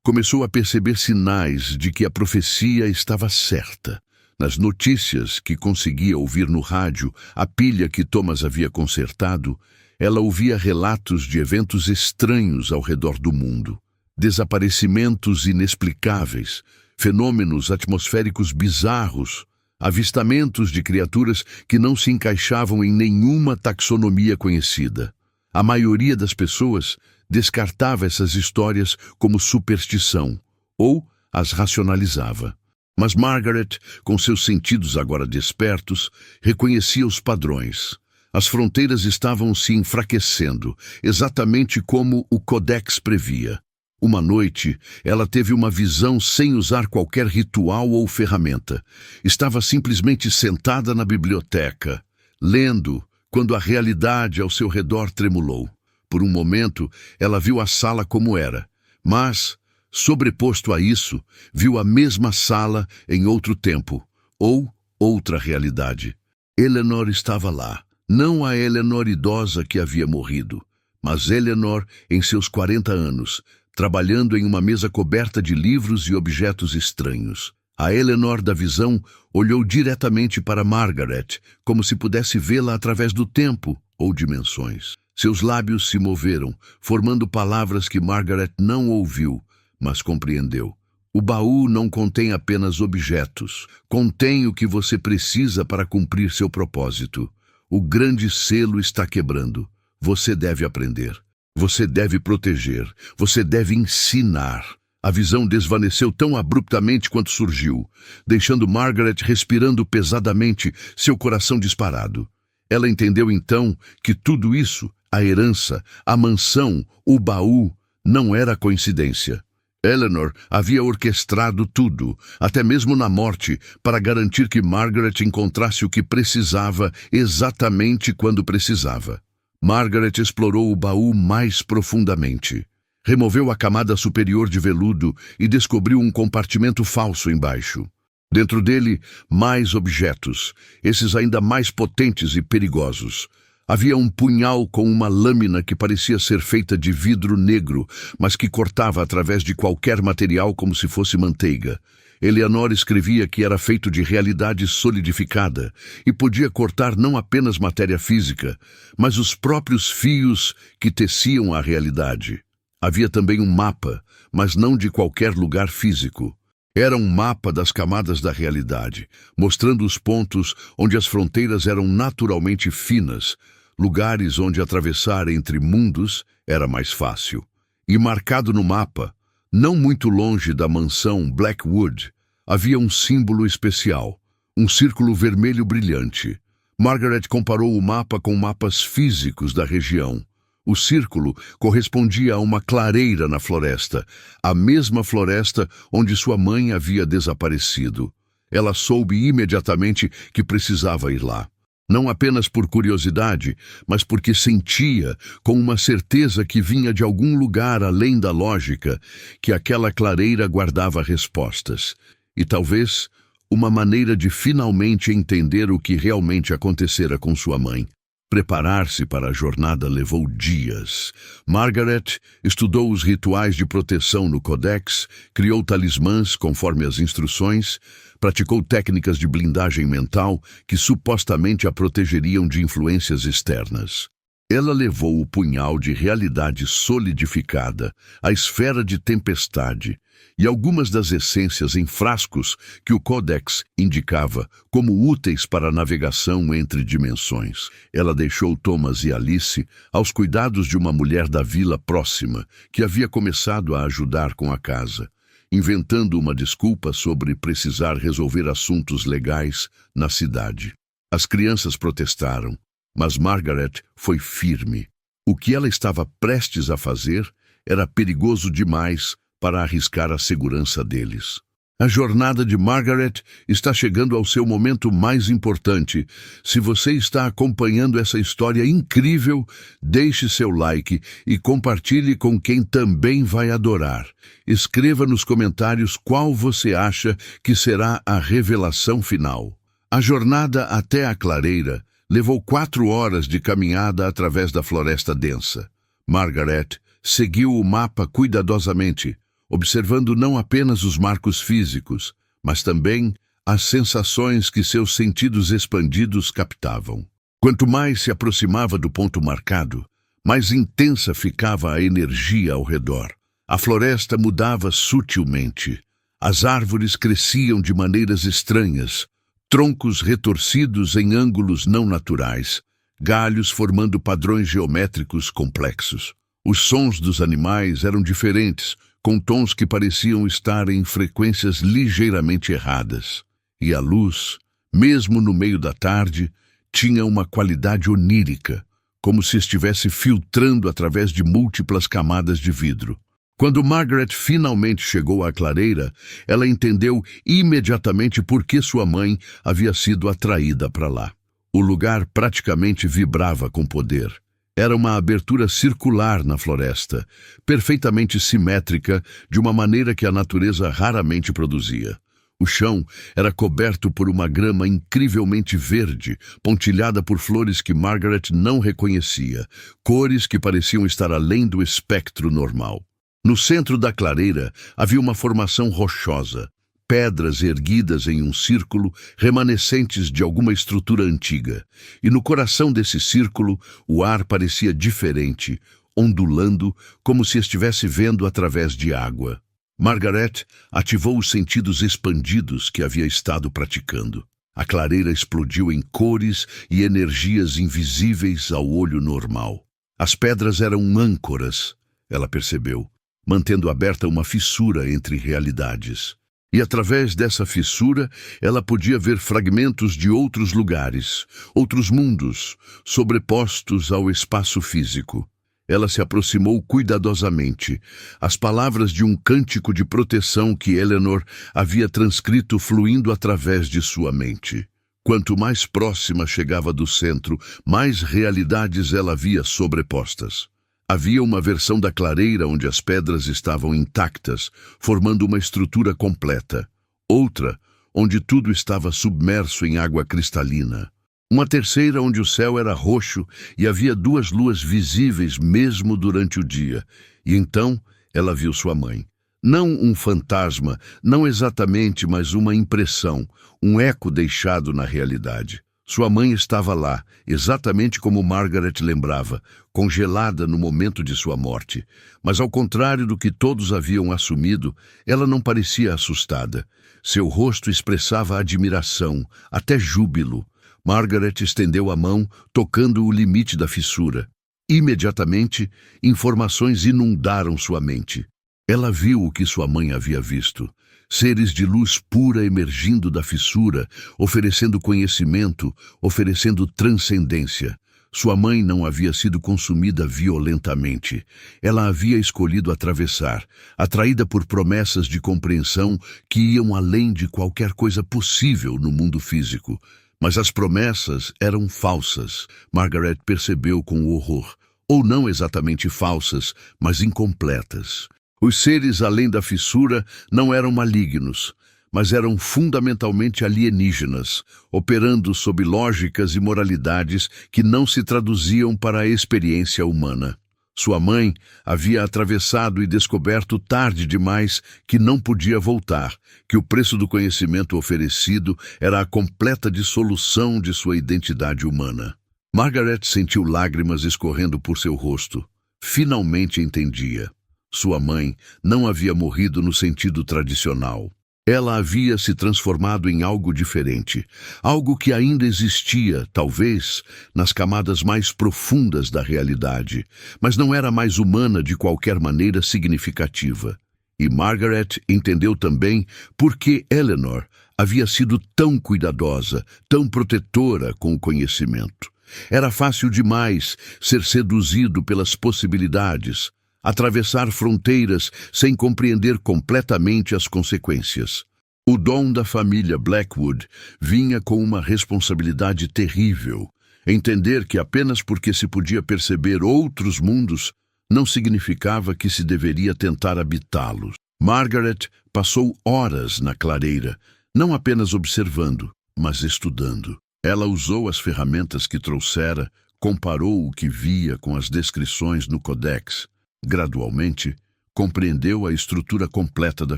Speaker 1: começou a perceber sinais de que a profecia estava certa. Nas notícias que conseguia ouvir no rádio, a pilha que Thomas havia consertado, ela ouvia relatos de eventos estranhos ao redor do mundo. Desaparecimentos inexplicáveis, fenômenos atmosféricos bizarros, avistamentos de criaturas que não se encaixavam em nenhuma taxonomia conhecida. A maioria das pessoas descartava essas histórias como superstição ou as racionalizava. Mas Margaret, com seus sentidos agora despertos, reconhecia os padrões. As fronteiras estavam se enfraquecendo, exatamente como o Codex previa. Uma noite, ela teve uma visão sem usar qualquer ritual ou ferramenta. Estava simplesmente sentada na biblioteca, lendo, quando a realidade ao seu redor tremulou. Por um momento, ela viu a sala como era, mas, sobreposto a isso, viu a mesma sala em outro tempo, ou outra realidade. Eleanor estava lá, não a Eleanor idosa que havia morrido, mas Eleanor em seus 40 anos, trabalhando em uma mesa coberta de livros e objetos estranhos. A Eleanor da visão olhou diretamente para Margaret, como se pudesse vê-la através do tempo ou dimensões. Seus lábios se moveram, formando palavras que Margaret não ouviu, mas compreendeu. O baú não contém apenas objetos, contém o que você precisa para cumprir seu propósito. O grande selo está quebrando. Você deve aprender. Você deve proteger. Você deve ensinar. A visão desvaneceu tão abruptamente quanto surgiu, deixando Margaret respirando pesadamente, seu coração disparado. Ela entendeu então que tudo isso, a herança, a mansão, o baú, não era coincidência. Eleanor havia orquestrado tudo, até mesmo na morte, para garantir que Margaret encontrasse o que precisava exatamente quando precisava. Margaret explorou o baú mais profundamente. Removeu a camada superior de veludo e descobriu um compartimento falso embaixo. Dentro dele, mais objetos, esses ainda mais potentes e perigosos. Havia um punhal com uma lâmina que parecia ser feita de vidro negro, mas que cortava através de qualquer material como se fosse manteiga. Eleanor escrevia que era feito de realidade solidificada e podia cortar não apenas matéria física, mas os próprios fios que teciam a realidade. Havia também um mapa, mas não de qualquer lugar físico. Era um mapa das camadas da realidade, mostrando os pontos onde as fronteiras eram naturalmente finas, lugares onde atravessar entre mundos era mais fácil. E marcado no mapa, não muito longe da mansão Blackwood, havia um símbolo especial, um círculo vermelho brilhante. Margaret comparou o mapa com mapas físicos da região. O círculo correspondia a uma clareira na floresta, a mesma floresta onde sua mãe havia desaparecido. Ela soube imediatamente que precisava ir lá. Não apenas por curiosidade, mas porque sentia, com uma certeza que vinha de algum lugar além da lógica, que aquela clareira guardava respostas. E talvez uma maneira de finalmente entender o que realmente acontecera com sua mãe. Preparar-se para a jornada levou dias. Margaret estudou os rituais de proteção no Codex, criou talismãs conforme as instruções, praticou técnicas de blindagem mental que supostamente a protegeriam de influências externas. Ela levou o punhal de realidade solidificada, a esfera de tempestade e algumas das essências em frascos que o Codex indicava como úteis para a navegação entre dimensões. Ela deixou Thomas e Alice aos cuidados de uma mulher da vila próxima que havia começado a ajudar com a casa, inventando uma desculpa sobre precisar resolver assuntos legais na cidade. As crianças protestaram, mas Margaret foi firme. O que ela estava prestes a fazer era perigoso demais para arriscar a segurança deles. A jornada de Margaret está chegando ao seu momento mais importante. Se você está acompanhando essa história incrível, deixe seu like e compartilhe com quem também vai adorar. Escreva nos comentários qual você acha que será a revelação final. A jornada até a clareira levou 4 horas de caminhada através da floresta densa. Margaret seguiu o mapa cuidadosamente, observando não apenas os marcos físicos, mas também as sensações que seus sentidos expandidos captavam. Quanto mais se aproximava do ponto marcado, mais intensa ficava a energia ao redor. A floresta mudava sutilmente. As árvores cresciam de maneiras estranhas, troncos retorcidos em ângulos não naturais, galhos formando padrões geométricos complexos. Os sons dos animais eram diferentes, com tons que pareciam estar em frequências ligeiramente erradas. E a luz, mesmo no meio da tarde, tinha uma qualidade onírica, como se estivesse filtrando através de múltiplas camadas de vidro. Quando Margaret finalmente chegou à clareira, ela entendeu imediatamente por que sua mãe havia sido atraída para lá. O lugar praticamente vibrava com poder. Era uma abertura circular na floresta, perfeitamente simétrica, de uma maneira que a natureza raramente produzia. O chão era coberto por uma grama incrivelmente verde, pontilhada por flores que Margaret não reconhecia, cores que pareciam estar além do espectro normal. No centro da clareira havia uma formação rochosa, pedras erguidas em um círculo, remanescentes de alguma estrutura antiga. E no coração desse círculo, o ar parecia diferente, ondulando como se estivesse vendo através de água. Margaret ativou os sentidos expandidos que havia estado praticando. A clareira explodiu em cores e energias invisíveis ao olho normal. As pedras eram âncoras, ela percebeu, mantendo aberta uma fissura entre realidades. E através dessa fissura, ela podia ver fragmentos de outros lugares, outros mundos, sobrepostos ao espaço físico. Ela se aproximou cuidadosamente. As palavras de um cântico de proteção que Eleanor havia transcrito fluindo através de sua mente. Quanto mais próxima chegava do centro, mais realidades ela via sobrepostas. Havia uma versão da clareira onde as pedras estavam intactas, formando uma estrutura completa. Outra, onde tudo estava submerso em água cristalina. Uma terceira onde o céu era roxo e havia 2 luas visíveis mesmo durante o dia. E então ela viu sua mãe. Não um fantasma, não exatamente, mas uma impressão, um eco deixado na realidade. Sua mãe estava lá, exatamente como Margaret lembrava, congelada no momento de sua morte. Mas ao contrário do que todos haviam assumido, ela não parecia assustada. Seu rosto expressava admiração, até júbilo. Margaret estendeu a mão, tocando o limite da fissura. Imediatamente, informações inundaram sua mente. Ela viu o que sua mãe havia visto. Seres de luz pura emergindo da fissura, oferecendo conhecimento, oferecendo transcendência. Sua mãe não havia sido consumida violentamente. Ela havia escolhido atravessar, atraída por promessas de compreensão que iam além de qualquer coisa possível no mundo físico. Mas as promessas eram falsas, Margaret percebeu com horror. Ou não exatamente falsas, mas incompletas. Os seres além da fissura não eram malignos, mas eram fundamentalmente alienígenas, operando sob lógicas e moralidades que não se traduziam para a experiência humana. Sua mãe havia atravessado e descoberto tarde demais que não podia voltar, que o preço do conhecimento oferecido era a completa dissolução de sua identidade humana. Margaret sentiu lágrimas escorrendo por seu rosto. Finalmente entendia. Sua mãe não havia morrido no sentido tradicional. Ela havia se transformado em algo diferente, algo que ainda existia, talvez, nas camadas mais profundas da realidade, mas não era mais humana de qualquer maneira significativa. E Margaret entendeu também por que Eleanor havia sido tão cuidadosa, tão protetora com o conhecimento. Era fácil demais ser seduzido pelas possibilidades, atravessar fronteiras sem compreender completamente as consequências. O dom da família Blackwood vinha com uma responsabilidade terrível. Entender que apenas porque se podia perceber outros mundos, não significava que se deveria tentar habitá-los. Margaret passou horas na clareira, não apenas observando, mas estudando. Ela usou as ferramentas que trouxera, comparou o que via com as descrições no Codex. Gradualmente, compreendeu a estrutura completa da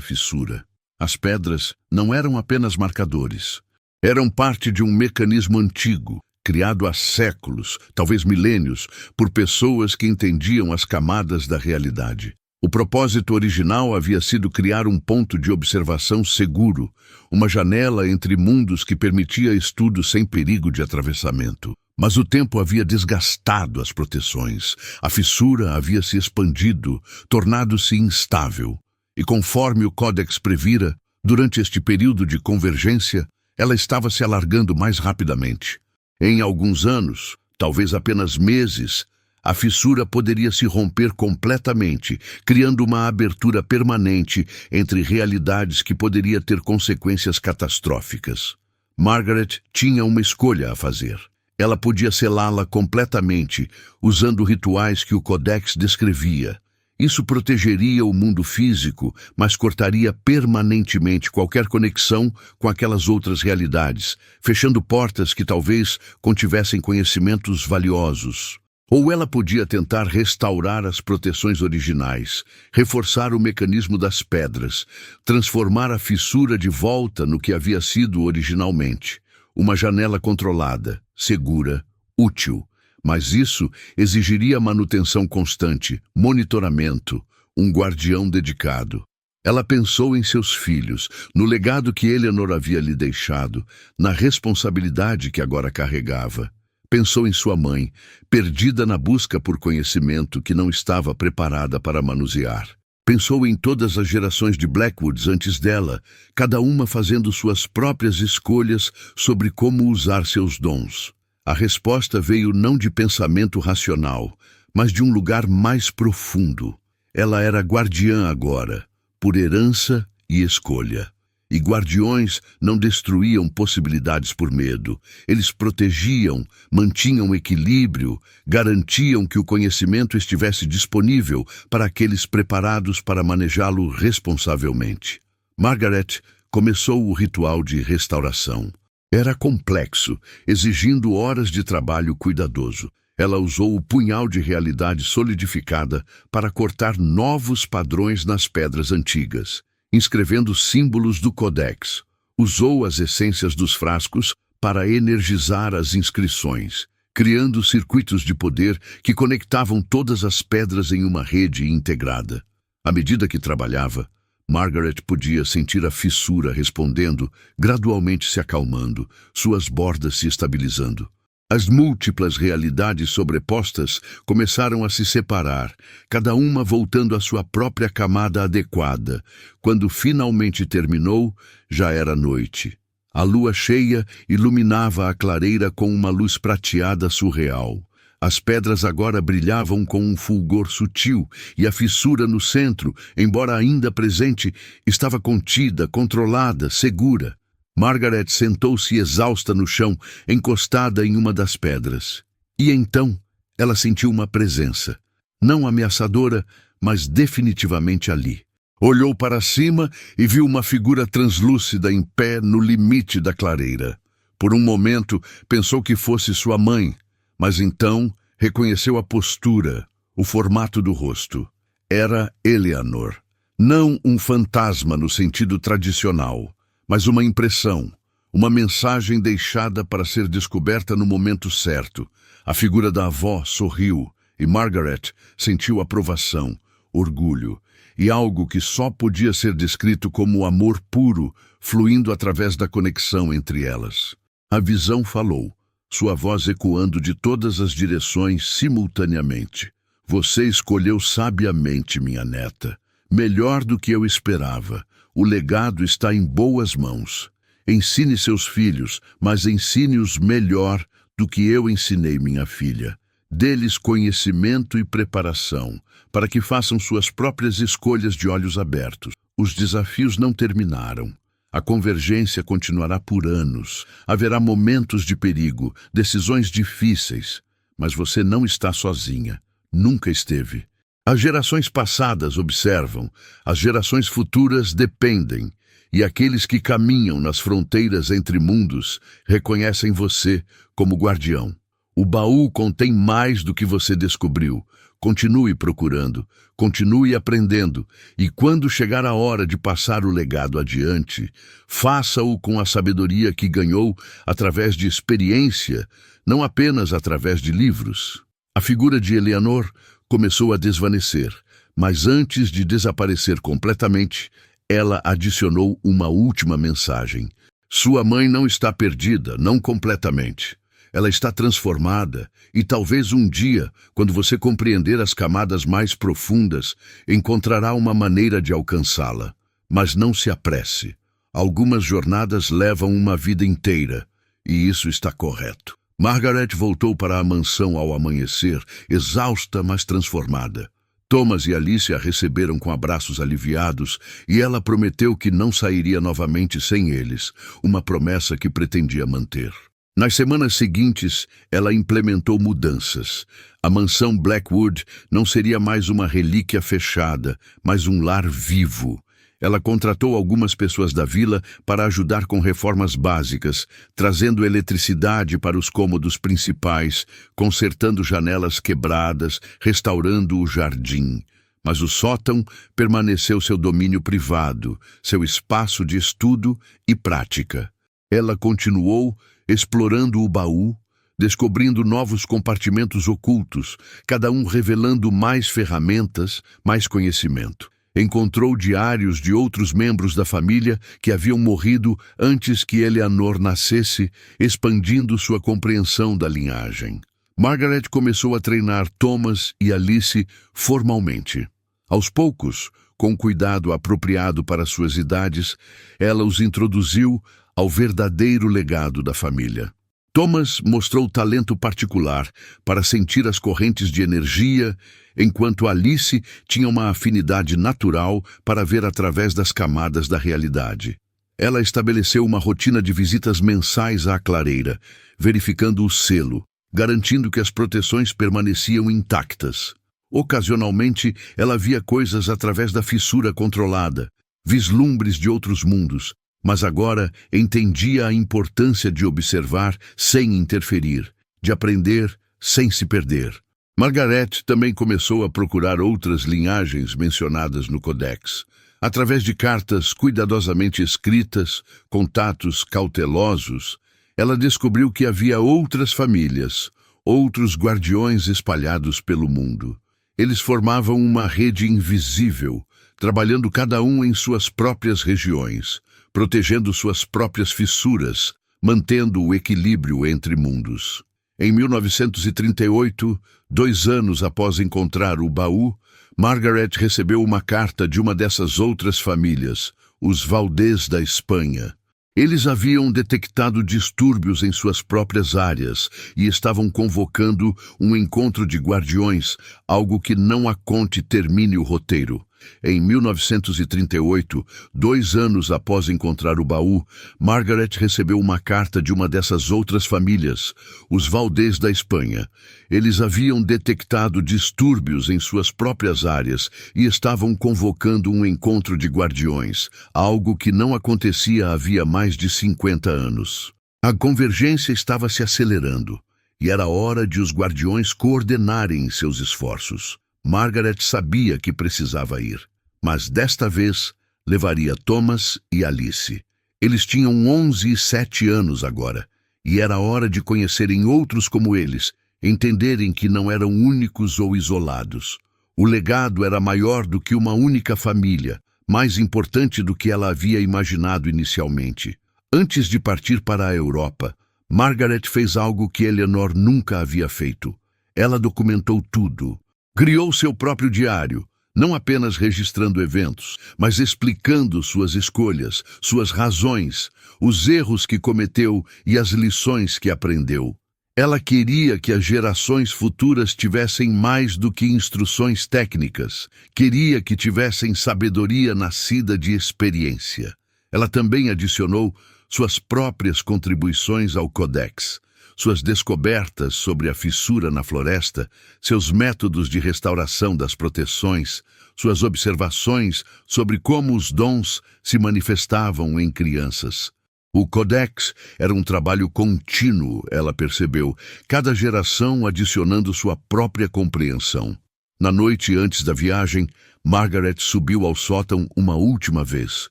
Speaker 1: fissura. As pedras não eram apenas marcadores. Eram parte de um mecanismo antigo, criado há séculos, talvez milênios, por pessoas que entendiam as camadas da realidade. O propósito original havia sido criar um ponto de observação seguro, uma janela entre mundos que permitia estudo sem perigo de atravessamento. Mas o tempo havia desgastado as proteções. A fissura havia se expandido, tornado-se instável. E conforme o Códex previra, durante este período de convergência, ela estava se alargando mais rapidamente. Em alguns anos, talvez apenas meses, a fissura poderia se romper completamente, criando uma abertura permanente entre realidades que poderia ter consequências catastróficas. Margaret tinha uma escolha a fazer. Ela podia selá-la completamente, usando rituais que o Codex descrevia. Isso protegeria o mundo físico, mas cortaria permanentemente qualquer conexão com aquelas outras realidades, fechando portas que talvez contivessem conhecimentos valiosos. Ou ela podia tentar restaurar as proteções originais, reforçar o mecanismo das pedras, transformar a fissura de volta no que havia sido originalmente. Uma janela controlada, segura, útil. Mas isso exigiria manutenção constante, monitoramento, um guardião dedicado. Ela pensou em seus filhos, no legado que Eleanor havia lhe deixado, na responsabilidade que agora carregava. Pensou em sua mãe, perdida na busca por conhecimento que não estava preparada para manusear. Pensou em todas as gerações de Blackwoods antes dela, cada uma fazendo suas próprias escolhas sobre como usar seus dons. A resposta veio não de pensamento racional, mas de um lugar mais profundo. Ela era guardiã agora, por herança e escolha. E guardiões não destruíam possibilidades por medo. Eles protegiam, mantinham equilíbrio, garantiam que o conhecimento estivesse disponível para aqueles preparados para manejá-lo responsavelmente. Margaret começou o ritual de restauração. Era complexo, exigindo horas de trabalho cuidadoso. Ela usou o punhal de realidade solidificada para cortar novos padrões nas pedras antigas, inscrevendo símbolos do Codex. Usou as essências dos frascos para energizar as inscrições, criando circuitos de poder que conectavam todas as pedras em uma rede integrada. À medida que trabalhava, Margaret podia sentir a fissura respondendo, gradualmente se acalmando, suas bordas se estabilizando. As múltiplas realidades sobrepostas começaram a se separar, cada uma voltando à sua própria camada adequada. Quando finalmente terminou, já era noite. A lua cheia iluminava a clareira com uma luz prateada surreal. As pedras agora brilhavam com um fulgor sutil, e a fissura no centro, embora ainda presente, estava contida, controlada, segura. Margaret sentou-se exausta no chão, encostada em uma das pedras. E então ela sentiu uma presença, não ameaçadora, mas definitivamente ali. Olhou para cima e viu uma figura translúcida em pé no limite da clareira. Por um momento pensou que fosse sua mãe, mas então reconheceu a postura, o formato do rosto. Era Eleanor. Não um fantasma no sentido tradicional, mas uma impressão, uma mensagem deixada para ser descoberta no momento certo. A figura da avó sorriu e Margaret sentiu aprovação, orgulho e algo que só podia ser descrito como amor puro fluindo através da conexão entre elas. A visão falou, sua voz ecoando de todas as direções simultaneamente. Você escolheu sabiamente, minha neta. Melhor do que eu esperava. O legado está em boas mãos. Ensine seus filhos, mas ensine-os melhor do que eu ensinei minha filha. Dê-lhes conhecimento e preparação, para que façam suas próprias escolhas de olhos abertos. Os desafios não terminaram. A convergência continuará por anos. Haverá momentos de perigo, decisões difíceis. Mas você não está sozinha. Nunca esteve. As gerações passadas observam, as gerações futuras dependem, e aqueles que caminham nas fronteiras entre mundos reconhecem você como guardião. O baú contém mais do que você descobriu. Continue procurando, continue aprendendo, e quando chegar a hora de passar o legado adiante, faça-o com a sabedoria que ganhou através de experiência, não apenas através de livros. A figura de Eleanor começou a desvanecer, mas antes de desaparecer completamente, ela adicionou uma última mensagem. Sua mãe não está perdida, não completamente. Ela está transformada e talvez um dia, quando você compreender as camadas mais profundas, encontrará uma maneira de alcançá-la. Mas não se apresse. Algumas jornadas levam uma vida inteira, e isso está correto. Margaret voltou para a mansão ao amanhecer, exausta, mas transformada. Thomas e Alice a receberam com abraços aliviados, e ela prometeu que não sairia novamente sem eles, uma promessa que pretendia manter. Nas semanas seguintes, ela implementou mudanças. A mansão Blackwood não seria mais uma relíquia fechada, mas um lar vivo. Ela contratou algumas pessoas da vila para ajudar com reformas básicas, trazendo eletricidade para os cômodos principais, consertando janelas quebradas, restaurando o jardim. Mas o sótão permaneceu seu domínio privado, seu espaço de estudo e prática. Ela continuou explorando o baú, descobrindo novos compartimentos ocultos, cada um revelando mais ferramentas, mais conhecimento. Encontrou diários de outros membros da família que haviam morrido antes que Eleanor nascesse, expandindo sua compreensão da linhagem. Margaret começou a treinar Thomas e Alice formalmente. Aos poucos, com cuidado apropriado para suas idades, ela os introduziu ao verdadeiro legado da família. Thomas mostrou talento particular para sentir as correntes de energia, enquanto Alice tinha uma afinidade natural para ver através das camadas da realidade. Ela estabeleceu uma rotina de visitas mensais à clareira, verificando o selo, garantindo que as proteções permaneciam intactas. Ocasionalmente, ela via coisas através da fissura controlada, vislumbres de outros mundos, mas agora entendia a importância de observar sem interferir, de aprender sem se perder. Margaret também começou a procurar outras linhagens mencionadas no Codex. Através de cartas cuidadosamente escritas, contatos cautelosos, ela descobriu que havia outras famílias, outros guardiões espalhados pelo mundo. Eles formavam uma rede invisível, trabalhando cada um em suas próprias regiões, protegendo suas próprias fissuras, mantendo o equilíbrio entre mundos. Em 1938, 2 anos após encontrar o baú, Margaret recebeu uma carta de uma dessas outras famílias, os Valdez da Espanha. Eles haviam detectado distúrbios em suas próprias áreas e estavam convocando um encontro de guardiões, algo que não a conte termine o roteiro. Em 1938, 2 anos após encontrar o baú, Margaret recebeu uma carta de uma dessas outras famílias, os Valdez da Espanha. Eles haviam detectado distúrbios em suas próprias áreas e estavam convocando um encontro de guardiões, algo que não acontecia havia mais de 50 anos. A convergência estava se acelerando, e era hora de os guardiões coordenarem seus esforços. Margaret sabia que precisava ir, mas desta vez levaria Thomas e Alice. Eles tinham 11 e 7 anos agora, e era hora de conhecerem outros como eles, entenderem que não eram únicos ou isolados. O legado era maior do que uma única família, mais importante do que ela havia imaginado inicialmente. Antes de partir para a Europa, Margaret fez algo que Eleanor nunca havia feito. Ela documentou tudo. Criou seu próprio diário, não apenas registrando eventos, mas explicando suas escolhas, suas razões, os erros que cometeu e as lições que aprendeu. Ela queria que as gerações futuras tivessem mais do que instruções técnicas, queria que tivessem sabedoria nascida de experiência. Ela também adicionou suas próprias contribuições ao Codex, suas descobertas sobre a fissura na floresta, seus métodos de restauração das proteções, suas observações sobre como os dons se manifestavam em crianças. O Codex era um trabalho contínuo, ela percebeu, cada geração adicionando sua própria compreensão. Na noite antes da viagem, Margaret subiu ao sótão uma última vez.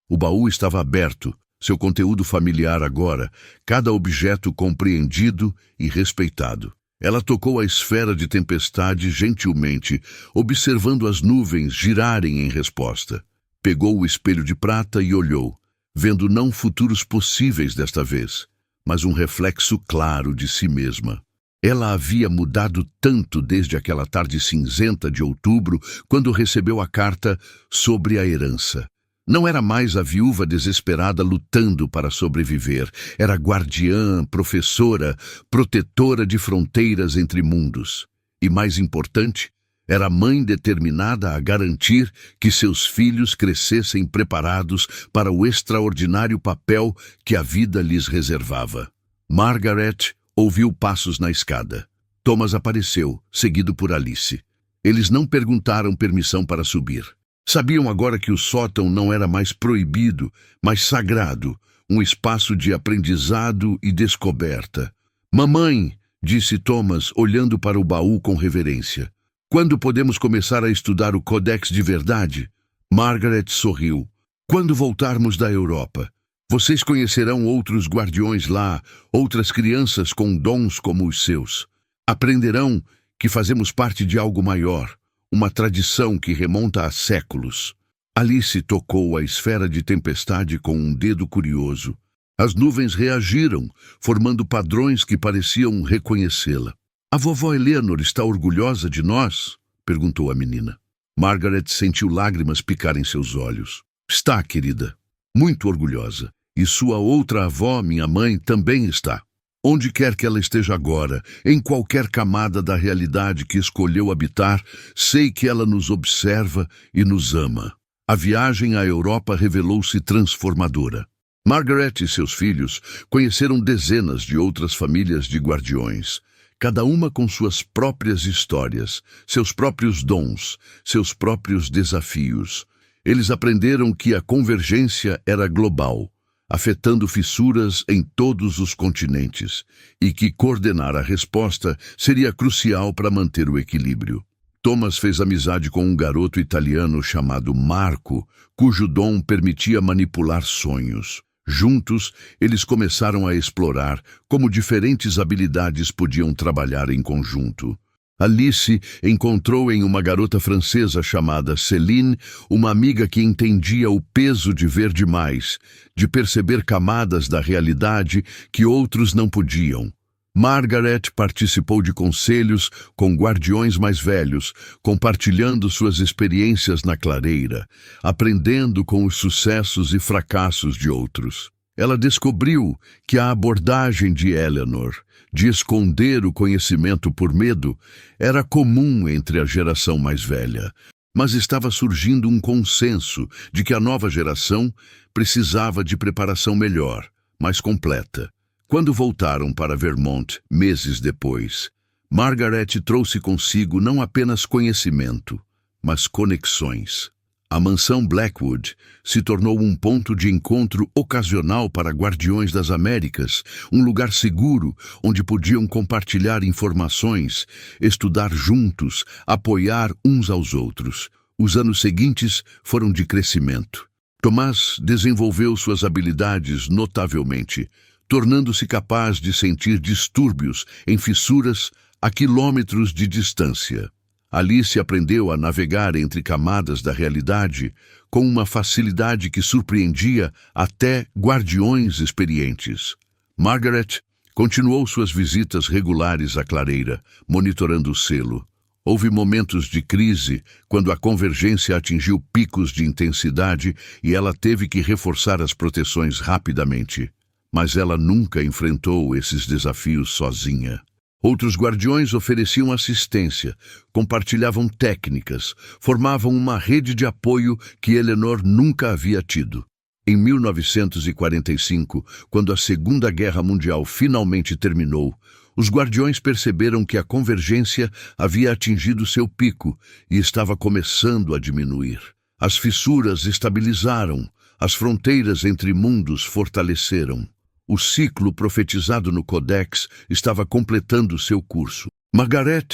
Speaker 1: O baú estava aberto, seu conteúdo familiar agora, cada objeto compreendido e respeitado. Ela tocou a esfera de tempestade gentilmente, observando as nuvens girarem em resposta. Pegou o espelho de prata e olhou, vendo não futuros possíveis desta vez, mas um reflexo claro de si mesma. Ela havia mudado tanto desde aquela tarde cinzenta de outubro, quando recebeu a carta sobre a herança. Não era mais a viúva desesperada lutando para sobreviver. Era guardiã, professora, protetora de fronteiras entre mundos. E mais importante, era mãe determinada a garantir que seus filhos crescessem preparados para o extraordinário papel que a vida lhes reservava. Margaret ouviu passos na escada. Thomas apareceu, seguido por Alice. Eles não perguntaram permissão para subir. Sabiam agora que o sótão não era mais proibido, mas sagrado, um espaço de aprendizado e descoberta. Mamãe, disse Thomas, olhando para o baú com reverência. Quando podemos começar a estudar o Codex de verdade? Margaret sorriu. Quando voltarmos da Europa. Vocês conhecerão outros guardiões lá, outras crianças com dons como os seus. Aprenderão que fazemos parte de algo maior, uma tradição que remonta a séculos. Alice tocou a esfera de tempestade com um dedo curioso. As nuvens reagiram, formando padrões que pareciam reconhecê-la. A vovó Eleanor está orgulhosa de nós? Perguntou a menina. Margaret sentiu lágrimas picarem seus olhos. Está, querida. Muito orgulhosa. E sua outra avó, minha mãe, também está. Onde quer que ela esteja agora, em qualquer camada da realidade que escolheu habitar, sei que ela nos observa e nos ama. A viagem à Europa revelou-se transformadora. Margaret e seus filhos conheceram dezenas de outras famílias de guardiões, cada uma com suas próprias histórias, seus próprios dons, seus próprios desafios. Eles aprenderam que a convergência era global, afetando fissuras em todos os continentes, e que coordenar a resposta seria crucial para manter o equilíbrio. Thomas fez amizade com um garoto italiano chamado Marco, cujo dom permitia manipular sonhos. Juntos, eles começaram a explorar como diferentes habilidades podiam trabalhar em conjunto. Alice encontrou em uma garota francesa chamada Céline uma amiga que entendia o peso de ver demais, de perceber camadas da realidade que outros não podiam. Margaret participou de conselhos com guardiões mais velhos, compartilhando suas experiências na clareira, aprendendo com os sucessos e fracassos de outros. Ela descobriu que a abordagem de Eleanor, de esconder o conhecimento por medo, era comum entre a geração mais velha, mas estava surgindo um consenso de que a nova geração precisava de preparação melhor, mais completa. Quando voltaram para Vermont, meses depois, Margaret trouxe consigo não apenas conhecimento, mas conexões. A mansão Blackwood se tornou um ponto de encontro ocasional para guardiões das Américas, um lugar seguro onde podiam compartilhar informações, estudar juntos, apoiar uns aos outros. Os anos seguintes foram de crescimento. Tomás desenvolveu suas habilidades notavelmente, tornando-se capaz de sentir distúrbios em fissuras a quilômetros de distância. Alice aprendeu a navegar entre camadas da realidade com uma facilidade que surpreendia até guardiões experientes. Margaret continuou suas visitas regulares à clareira, monitorando o selo. Houve momentos de crise, quando a convergência atingiu picos de intensidade e ela teve que reforçar as proteções rapidamente. Mas ela nunca enfrentou esses desafios sozinha. Outros guardiões ofereciam assistência, compartilhavam técnicas, formavam uma rede de apoio que Eleanor nunca havia tido. Em 1945, quando a Segunda Guerra Mundial finalmente terminou, os guardiões perceberam que a convergência havia atingido seu pico e estava começando a diminuir. As fissuras estabilizaram, as fronteiras entre mundos fortaleceram. O ciclo profetizado no Codex estava completando seu curso. Margaret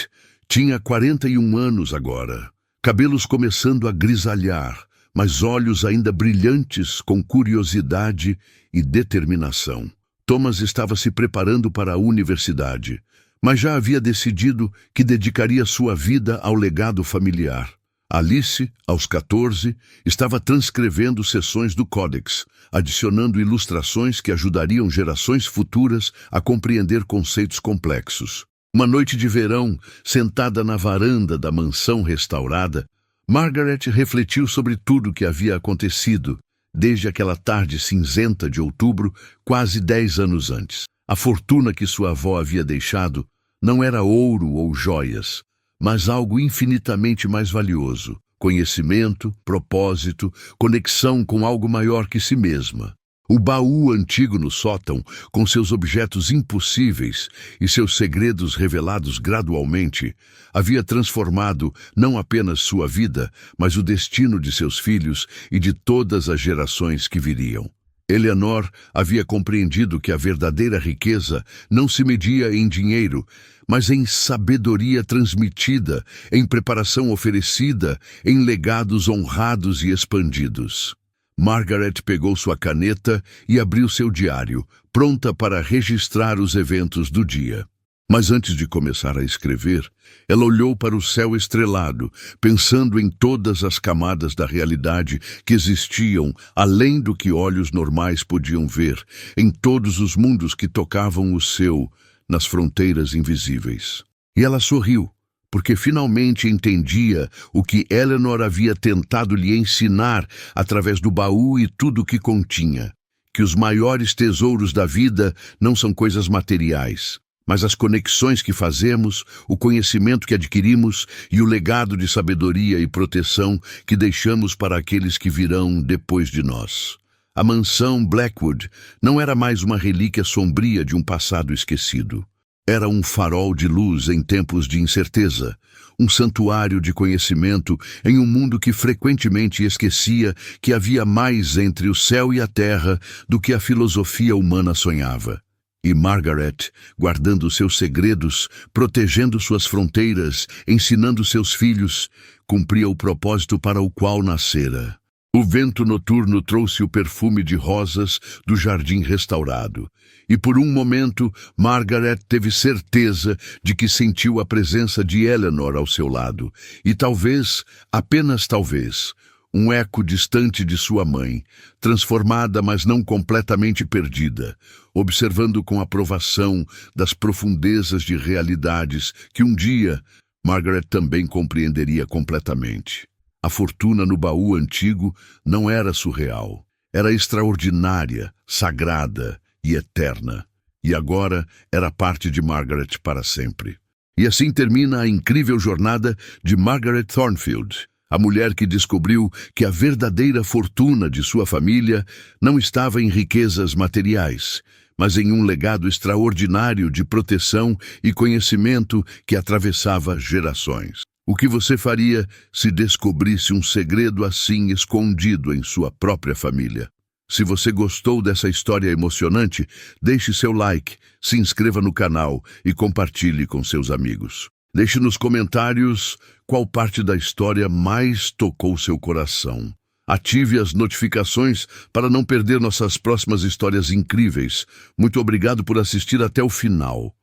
Speaker 1: tinha 41 anos agora, cabelos começando a grisalhar, mas olhos ainda brilhantes com curiosidade e determinação. Thomas estava se preparando para a universidade, mas já havia decidido que dedicaria sua vida ao legado familiar. Alice, aos 14, estava transcrevendo seções do Codex, adicionando ilustrações que ajudariam gerações futuras a compreender conceitos complexos. Uma noite de verão, sentada na varanda da mansão restaurada, Margaret refletiu sobre tudo o que havia acontecido, desde aquela tarde cinzenta de outubro, quase 10 anos antes. A fortuna que sua avó havia deixado não era ouro ou joias, mas algo infinitamente mais valioso: conhecimento, propósito, conexão com algo maior que si mesma. O baú antigo no sótão, com seus objetos impossíveis e seus segredos revelados gradualmente, havia transformado não apenas sua vida, mas o destino de seus filhos e de todas as gerações que viriam. Eleanor havia compreendido que a verdadeira riqueza não se media em dinheiro, mas em sabedoria transmitida, em preparação oferecida, em legados honrados e expandidos. Margaret pegou sua caneta e abriu seu diário, pronta para registrar os eventos do dia. Mas antes de começar a escrever, ela olhou para o céu estrelado, pensando em todas as camadas da realidade que existiam além do que olhos normais podiam ver, em todos os mundos que tocavam o seu, nas fronteiras invisíveis. E ela sorriu, porque finalmente entendia o que Eleanor havia tentado lhe ensinar através do baú e tudo o que continha, que os maiores tesouros da vida não são coisas materiais, mas as conexões que fazemos, o conhecimento que adquirimos e o legado de sabedoria e proteção que deixamos para aqueles que virão depois de nós. A mansão Blackwood não era mais uma relíquia sombria de um passado esquecido. Era um farol de luz em tempos de incerteza, um santuário de conhecimento em um mundo que frequentemente esquecia que havia mais entre o céu e a terra do que a filosofia humana sonhava. E Margaret, guardando seus segredos, protegendo suas fronteiras, ensinando seus filhos, cumpria o propósito para o qual nascera. O vento noturno trouxe o perfume de rosas do jardim restaurado, e por um momento Margaret teve certeza de que sentiu a presença de Eleanor ao seu lado, e talvez, apenas talvez, um eco distante de sua mãe, transformada mas não completamente perdida, observando com aprovação das profundezas de realidades que um dia Margaret também compreenderia completamente. A fortuna no baú antigo não era surreal, era extraordinária, sagrada e eterna, e agora era parte de Margaret para sempre. E assim termina a incrível jornada de Margaret Thornfield, a mulher que descobriu que a verdadeira fortuna de sua família não estava em riquezas materiais, mas em um legado extraordinário de proteção e conhecimento que atravessava gerações. O que você faria se descobrisse um segredo assim escondido em sua própria família? Se você gostou dessa história emocionante, deixe seu like, se inscreva no canal e compartilhe com seus amigos. Deixe nos comentários qual parte da história mais tocou seu coração. Ative as notificações para não perder nossas próximas histórias incríveis. Muito obrigado por assistir até o final.